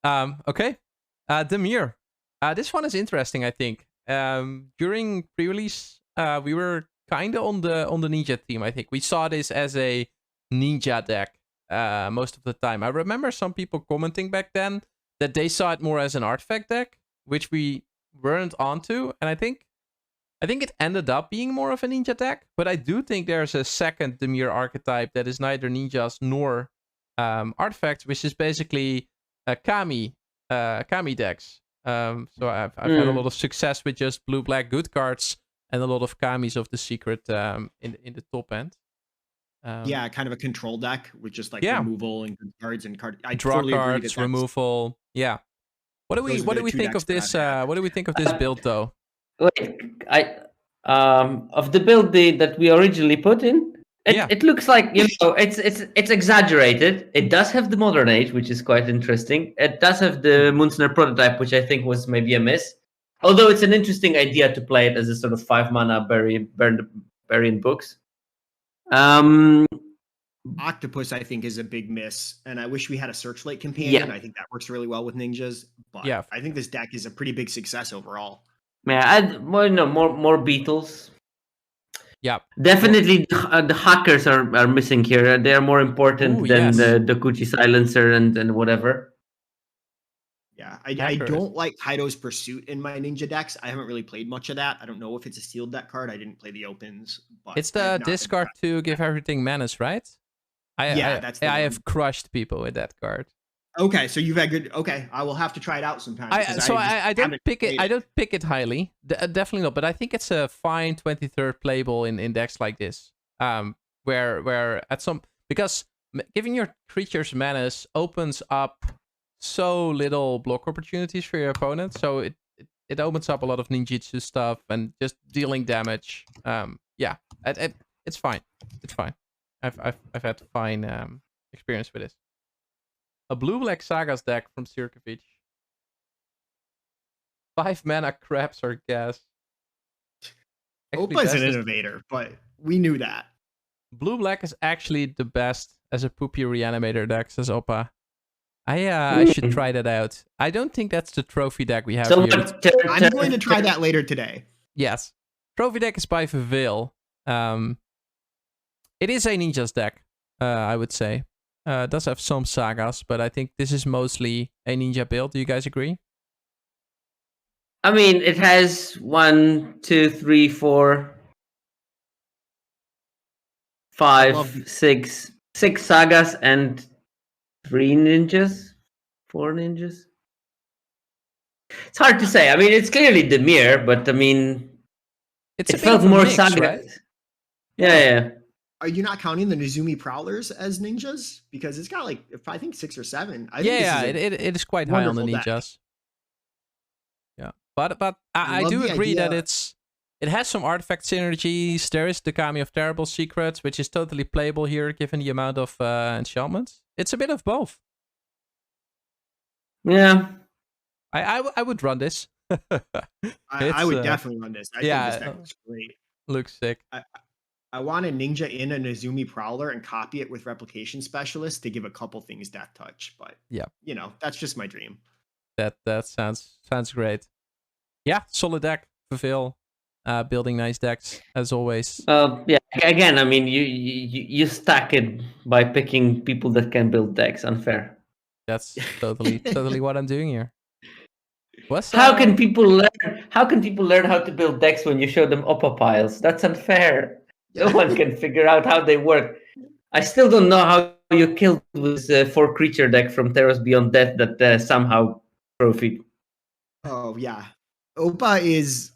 Okay, Dimir. This one is interesting, I think. During pre-release, we were kind of on the ninja team. I think we saw this as a ninja deck most of the time. I remember some people commenting back then that they saw it more as an artifact deck, which we weren't onto, and I think it ended up being more of a ninja deck. But I do think there's a second Dimir archetype that is neither ninjas nor artifacts, which is basically Kami decks. So I've had a lot of success with just blue-black good cards and a lot of Kamis of the secret in the top end. Yeah, kind of a control deck with just like removal and good cards and I draw totally cards, agree removal. Yeah. What do we think of this? What do we think of this build though? Wait, of the build that we originally put in, it looks like it's exaggerated. It does have the Modern Age, which is quite interesting. It does have the Munzner prototype, which I think was maybe a miss. Although it's an interesting idea to play it as a sort of 5-mana bury in books. Octopus, I think, is a big miss, and I wish we had a Searchlight companion. I think that works really well with ninjas. But I think this deck is a pretty big success overall. Yeah, more beetles. Yeah, definitely. The hackers are missing here. They are more important than the Dokuchi Silencer and whatever. Yeah, I don't like Kaido's Pursuit in my ninja decks. I haven't really played much of that. I don't know if it's a sealed deck card. I didn't play the opens. But it's the discard to give everything menace, right? I have crushed people with that card. Okay, so you've had good. Okay, I will have to try it out sometime. I don't pick it. I don't pick it highly. Definitely not. But I think it's a fine 23rd playable in decks like this. Where at some, because giving your creatures menace opens up so little block opportunities for your opponent. So it opens up a lot of ninjutsu stuff and just dealing damage. Yeah, it's fine. It's fine. I've had fine experience with this. A blue-black Sagas deck from Sierkovitz. 5-mana crabs or gas. Opa is an innovator, but we knew that. Blue-black is actually the best as a poopy reanimator deck, says Opa. I should try that out. I don't think that's the trophy deck we have here. I'm going to try that later today. Yes. Trophy deck is by Vivale. It is a ninjas deck, I would say. It does have some sagas, but I think this is mostly a ninja build. Do you guys agree? I mean, it has 1, 2, 3, 4, 5, 6 sagas and 3 ninjas, 4 ninjas. It's hard to say. I mean, it's clearly Dimir, but I mean, it felt more saga. Right? Yeah. Are you not counting the Nezumi Prowlers as ninjas? Because it's got like, I think 6 or 7. It is quite high on the ninjas. Deck. Yeah, but I do agree that it has some artifact synergies. There is the Kami of Terrible Secrets, which is totally playable here, given the amount of enchantments. It's a bit of both. Yeah, I would run this. I would definitely run this. I think this deck looks great. Looks sick. I want a Ninja in an Izumi Prowler and copy it with Replication Specialist to give a couple things Death Touch. But yeah, you know, that's just my dream. That sounds great. Yeah, solid deck, fulfill. Building nice decks as always. Yeah. Again, I mean, you stack it by picking people that can build decks. Unfair. That's totally what I'm doing here. How can people learn? How can people learn how to build decks when you show them Oppa piles? That's unfair. No one can figure out how they work. I still don't know how you killed this 4-creature deck from Terrace Beyond Death that somehow trophied. Oh yeah, Oppa is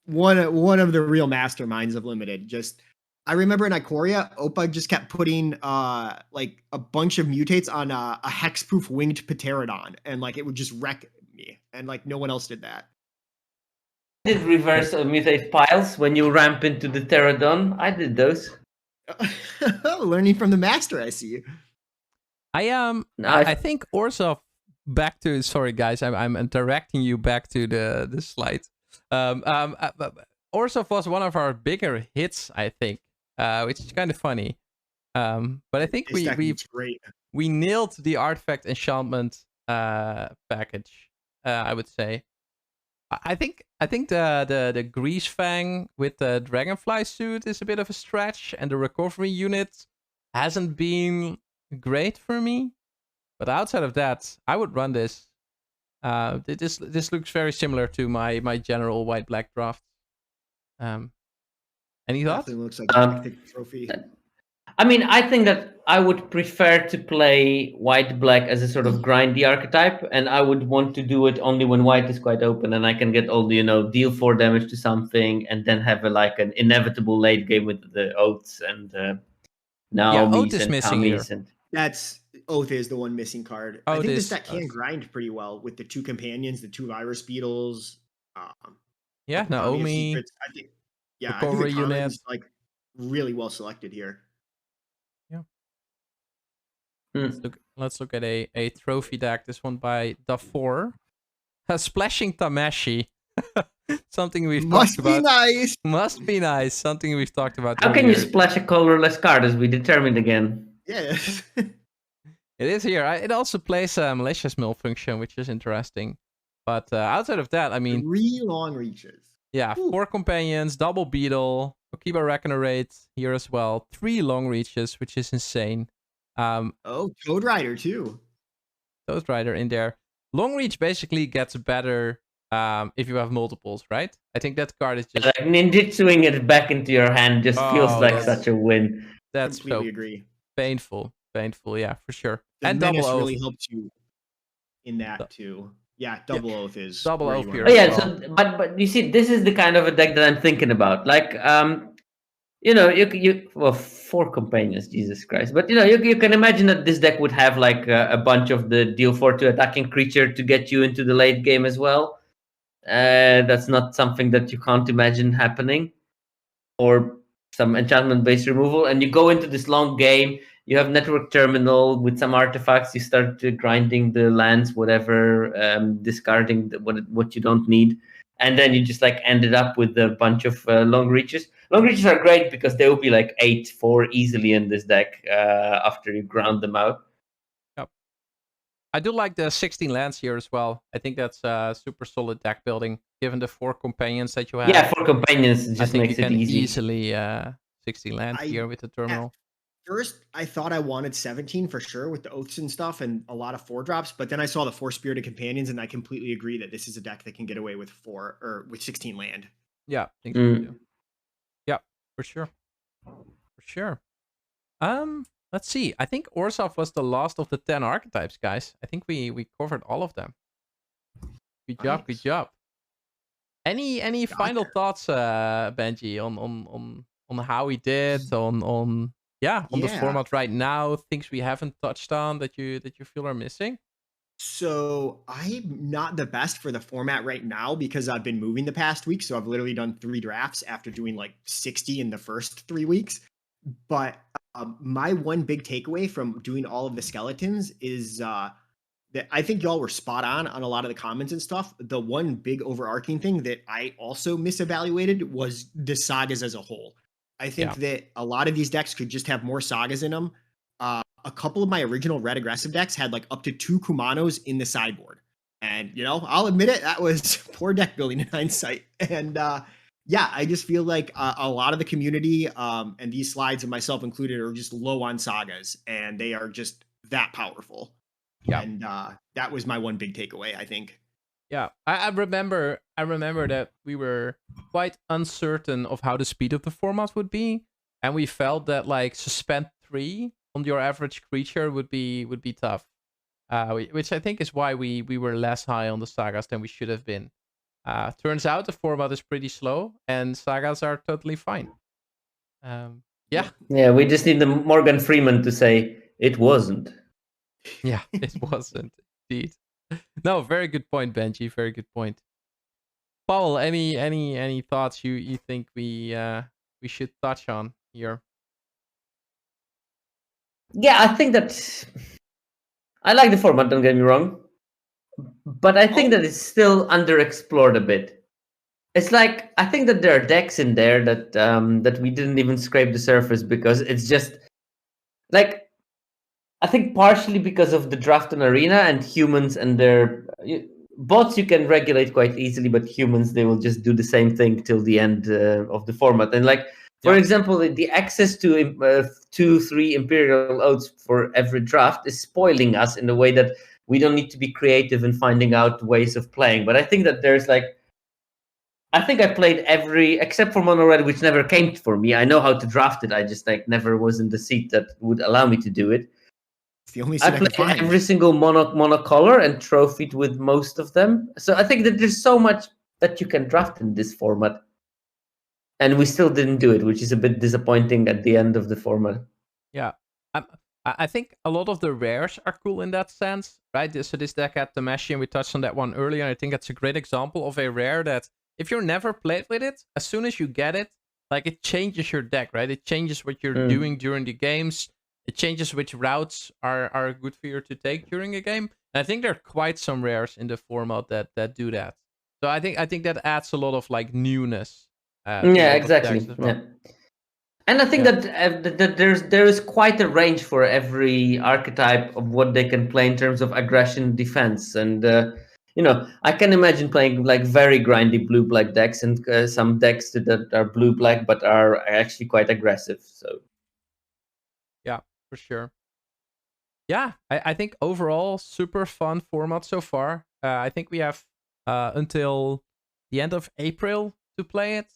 one of the real masterminds of Limited. Just I remember in Ikoria, Oppa just kept putting like a bunch of mutates on a hexproof winged Pterodon, and like it would just wreck me, and like no one else did that. I did reverse mutate piles when you ramp into the Pterodon. I did those. Learning from the master, I see. I think Orzhov back to, sorry guys, I'm directing you back to the slide. Orzhov was one of our bigger hits, I think, which is kind of funny. But I think we nailed the artifact enchantment package. I would say. I think the Grease Fang with the Dragonfly suit is a bit of a stretch, and the recovery unit hasn't been great for me. But outside of that, I would run this. This looks very similar to my general white-black draft. Any thoughts? Definitely looks like a trophy. I mean, I think that I would prefer to play white-black as a sort of grindy archetype, and I would want to do it only when white is quite open, and I can get all the, deal 4 damage to something, and then have an inevitable late game with the Oaths and Oath is missing here. That's Oath is the one missing card. I think this deck can grind pretty well with the 2 companions, the 2 virus beetles. Naomi. I think the commons like really well selected here. Let's look at a trophy deck. This one by Dafor. Splashing Tamashi. Something we've talked about. Must be nice. Something we've talked about. How can you splash a colorless card, as we determined again? Yes. It is here. It also plays a malicious mill function, which is interesting. But outside of that, I mean, 3 long reaches. Yeah, 4 companions, double beetle, Okiba Reckonerate here as well. 3 long reaches, which is insane. Toad Rider too. Toad Rider in there. Long reach basically gets better if you have multiples, right? I think that card is just like ninjutsuing it back into your hand just feels like such a win. That's completely agree. Painful, yeah, for sure. The and Menace double really helps you in that too. Yeah, double oath is double oath here. Oh yeah, so, but you see, this is the kind of a deck that I'm thinking about. Like, you 4 companions, Jesus Christ. But you can imagine that this deck would have like a bunch of the deal 4 to attacking creature to get you into the late game as well. That's not something that you can't imagine happening, or some enchantment-based removal, and you go into this long game. You have network terminal with some artifacts. You start grinding the lands, whatever, discarding what you don't need, and then you just like ended up with a bunch of long reaches. Long reaches are great because they will be like 8/4 easily in this deck after you ground them out. Yep. I do like the 16 lands here as well. I think that's super solid deck building, given the 4 companions that you have. Yeah, 4 companions just makes it easy. Easily 16 lands here with the terminal. First, I thought I wanted 17 for sure with the oaths and stuff and a lot of 4 drops, but then I saw the 4 spirited companions, and I completely agree that this is a deck that can get away with 4 or with 16 land. Yeah, I think so too. Yeah, for sure. Let's see. I think Orzhov was the last of the 10 archetypes, guys. I think we covered all of them. Good job, good job. Any final thoughts, Benji, on how we did, on the format right now, things we haven't touched on that you feel are missing? So I'm not the best for the format right now because I've been moving the past week. So I've literally done 3 drafts after doing like 60 in the first 3 weeks. But my one big takeaway from doing all of the skeletons is that I think y'all were spot on a lot of the comments and stuff. The one big overarching thing that I also misevaluated was the sagas as a whole. I think that a lot of these decks could just have more sagas in them. A couple of my original red aggressive decks had like up to 2 Kumanos in the sideboard. And, you know, I'll admit it, that was poor deck building in hindsight. And yeah, I just feel like a lot of the community and these slides and myself included are just low on sagas, and they are just that powerful. Yeah. And that was my one big takeaway, I think. Yeah, I remember that we were quite uncertain of how the speed of the format would be, and we felt that like suspend 3 on your average creature would be tough. Which I think is why we were less high on the sagas than we should have been. Turns out the format is pretty slow, and sagas are totally fine. Yeah. Yeah, we just need the Morgan Freeman to say it wasn't. Yeah, it wasn't indeed. No, very good point, Benji. Very good point. Pawel, any thoughts you think we should touch on here? Yeah, I think that I like the format, don't get me wrong. But I think that it's still underexplored a bit. It's like, I think that there are decks in there that that we didn't even scrape the surface, because it's just like, I think partially because of the draft on Arena and humans and their bots you can regulate quite easily, but humans, they will just do the same thing till the end of the format. And like, for example, the access to 2-3 Imperial Oaths for every draft is spoiling us in the way that we don't need to be creative in finding out ways of playing. But I think that there's like, I think I played every, except for Mono Red, which never came for me. I know how to draft it. I just like never was in the seat that would allow me to do it. It's the only I played every single monocolor and trophied with most of them. So I think that there's so much that you can draft in this format. And we still didn't do it, which is a bit disappointing at the end of the format. Yeah. I think a lot of the rares are cool in that sense, right? So this deck had the Meshi, and we touched on that one earlier. And I think that's a great example of a rare that if you're never played with it, as soon as you get it, like it changes your deck, right? It changes what you're doing during the games. It changes which routes are good for you to take during a game. And I think there are quite some rares in the format that do that. So I think that adds a lot of like newness. Yeah, exactly. Well. Yeah. And I think that there is quite a range for every archetype of what they can play in terms of aggression, defense, and you know, I can imagine playing like very grindy blue-black decks and some decks that are blue-black but are actually quite aggressive. So yeah, for sure. Yeah, I think overall super fun format so far. I think we have until the end of April to play it.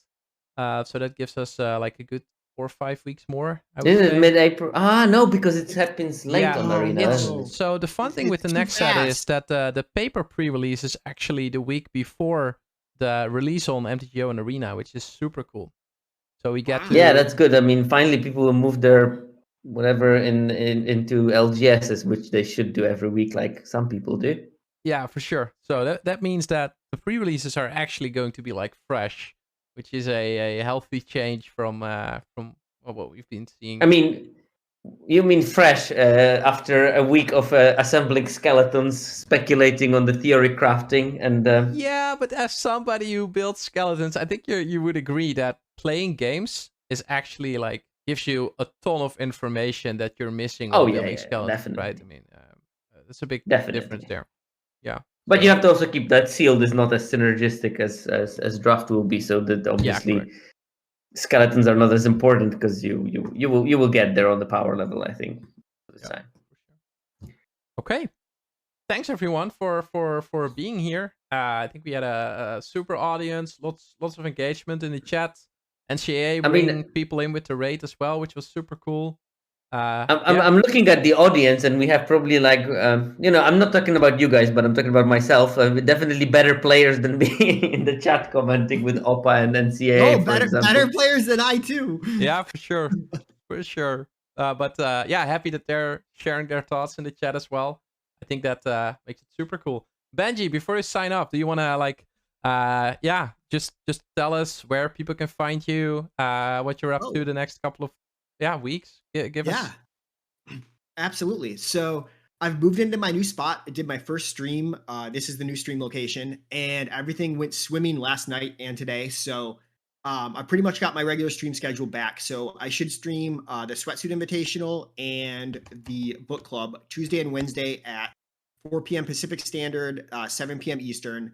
So that gives us like a good 4 or 5 weeks more. Is it mid-April? No, because it happens late on Arena. So the fun thing with the next set is that the paper pre-release is actually the week before the release on MTGO and Arena, which is super cool. So we get to... Yeah, that's good. I mean, finally people will move their whatever into LGSs, which they should do every week, like some people do. Yeah, for sure. So that means that the pre-releases are actually going to be like fresh, which is a healthy change from what we've been seeing. I mean, you mean fresh after a week of assembling skeletons, speculating on the theory crafting, and yeah, but as somebody who builds skeletons, I think you would agree that playing games is actually like gives you a ton of information that you're missing on building skeletons, definitely. right? I mean, there's a big difference there. Yeah. But you have to also keep that sealed is not as synergistic as draft will be, so that obviously skeletons are not as important because you will get there on the power level, I think. Yeah. Okay. Thanks everyone for being here. I think we had a super audience, lots of engagement in the chat. NCAA bringing people in with the raid as well, which was super cool. I'm looking at the audience, and we have probably like you know, I'm not talking about you guys, but I'm talking about myself. Definitely better players than me in the chat commenting with Oppa and NCAA. Better players than I too. Yeah, for sure, for sure. But yeah, happy that they're sharing their thoughts in the chat as well. I think that makes it super cool. Benji, before you sign off, do you want to like just tell us where people can find you, what you're up to the next couple of weeks? Give us. Absolutely. So I've moved into my new spot. I did my first stream. This is the new stream location, and everything went swimming last night and today. So I pretty much got my regular stream schedule back. So I should stream the Sweatsuit Invitational and the book club Tuesday and Wednesday at 4 p.m. Pacific Standard, 7 p.m. Eastern.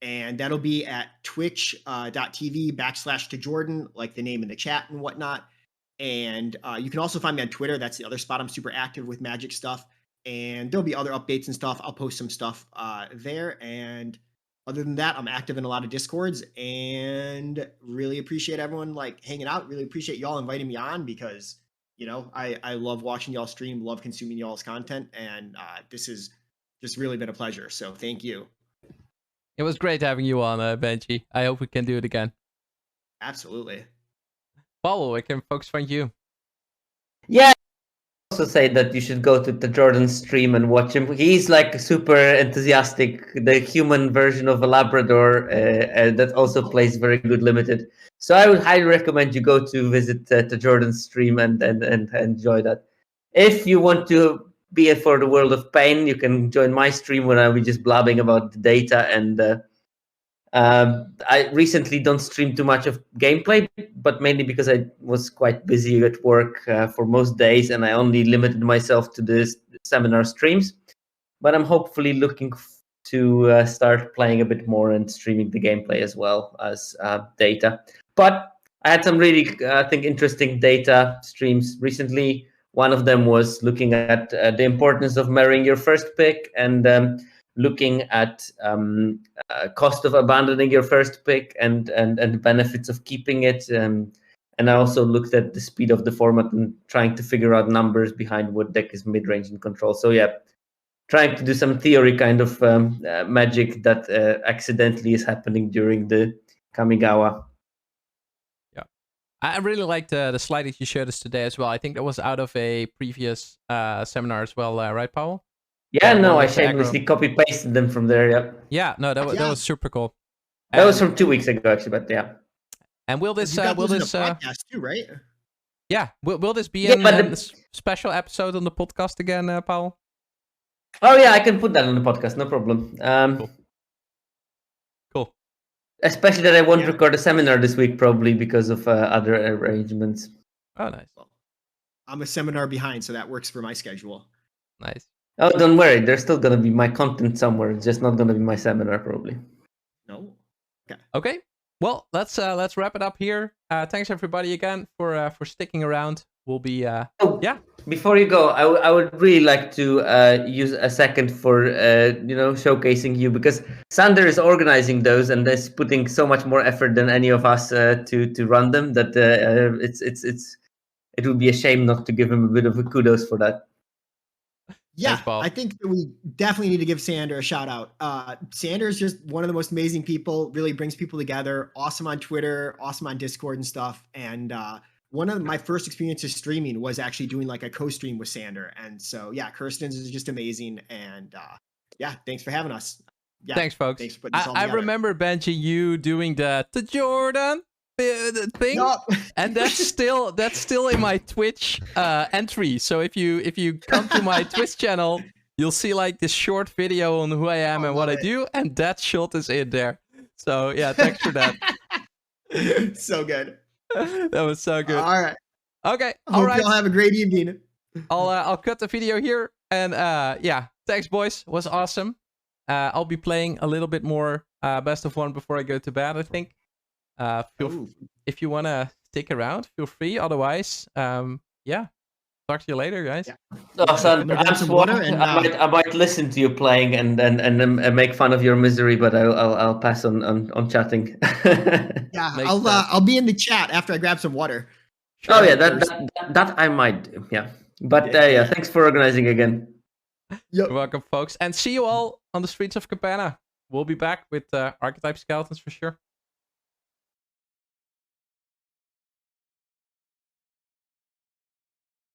And that'll be at twitch.tv/Tajoordan, like the name in the chat and whatnot. And you can also find me on Twitter. That's the other spot I'm super active with Magic stuff. And there'll be other updates and stuff. I'll post some stuff there. And other than that, I'm active in a lot of Discords and really appreciate everyone like hanging out. Really appreciate y'all inviting me on because, you know, I love watching y'all stream, love consuming y'all's content. And this has just really been a pleasure. So thank you. It was great having you on, Benji. I hope we can do it again. Absolutely. Pawel, where can folks find you? Yeah. Also say that you should go to Tajoordan's stream and watch him. He's like super enthusiastic, the human version of a Labrador that also plays very good Limited. So I would highly recommend you go to visit Tajoordan's stream and enjoy that. If you want to be it for the world of pain, you can join my stream where I'll be just blabbing about the data. And I recently don't stream too much of gameplay, but mainly because I was quite busy at work for most days, and I only limited myself to the seminar streams. But I'm hopefully looking to start playing a bit more and streaming the gameplay as well as data. But I had some really, I think, interesting data streams recently. One of them was looking at the importance of marrying your first pick and looking at cost of abandoning your first pick and the benefits of keeping it. And I also looked at the speed of the format and trying to figure out numbers behind what deck is mid-range and control. So yeah, trying to do some theory kind of magic that accidentally is happening during the Kamigawa. I really liked the slide that you showed us today as well. I think that was out of a previous seminar as well, right, Pawel? Yeah, no, I shamelessly copy-pasted them from there, yeah. Yeah, no, that was super cool. That was from 2 weeks ago, actually, but yeah. And will this podcast too, right? Yeah, will this be in the special episode on the podcast again, Pawel? Oh yeah, I can put that on the podcast, no problem. Cool. Especially that I won't record a seminar this week, probably because of other arrangements. Oh, nice. Well, I'm a seminar behind, so that works for my schedule. Nice. Oh, don't worry. There's still going to be my content somewhere. It's just not going to be my seminar, probably. No. Okay. Well, let's wrap it up here. Thanks everybody again for sticking around. We'll be Before you go, I would really like to use a second for showcasing you, because Sander is organizing those and is putting so much more effort than any of us to run them that it would be a shame not to give him a bit of a kudos for that. Yeah, Thanks, I think that we definitely need to give Sander a shout out. Sander is just one of the most amazing people, really brings people together. Awesome on Twitter, awesome on Discord and stuff. And one of my first experiences streaming was actually doing like a co-stream with Sander. And so, yeah, Kirsten's is just amazing. And thanks for having us. Yeah, thanks, folks. Thanks for putting this all I together. remember, Benji, you doing the Tajoordan thing, and that's still in my Twitch entry. So if you come to my Twitch channel, you'll see like this short video on who I am and what I do, and that shot is in there. So yeah, thanks for that. So good. That was so good. All right. Okay. All right. Y'all have a great evening. I'll cut the video here, and thanks, boys. It was awesome. I'll be playing a little bit more Best of One before I go to bed, I think. If you want to stick around, feel free. Otherwise, talk to you later, guys. Yeah. Oh, son, I might listen to you playing and make fun of your misery, but I'll pass on chatting. Yeah, I'll be in the chat after I grab some water. Oh yeah, that I might do. Yeah, but thanks for organizing again. Yep. You're welcome, folks, and see you all on the streets of Cabana. We'll be back with Archetype Skeletons for sure.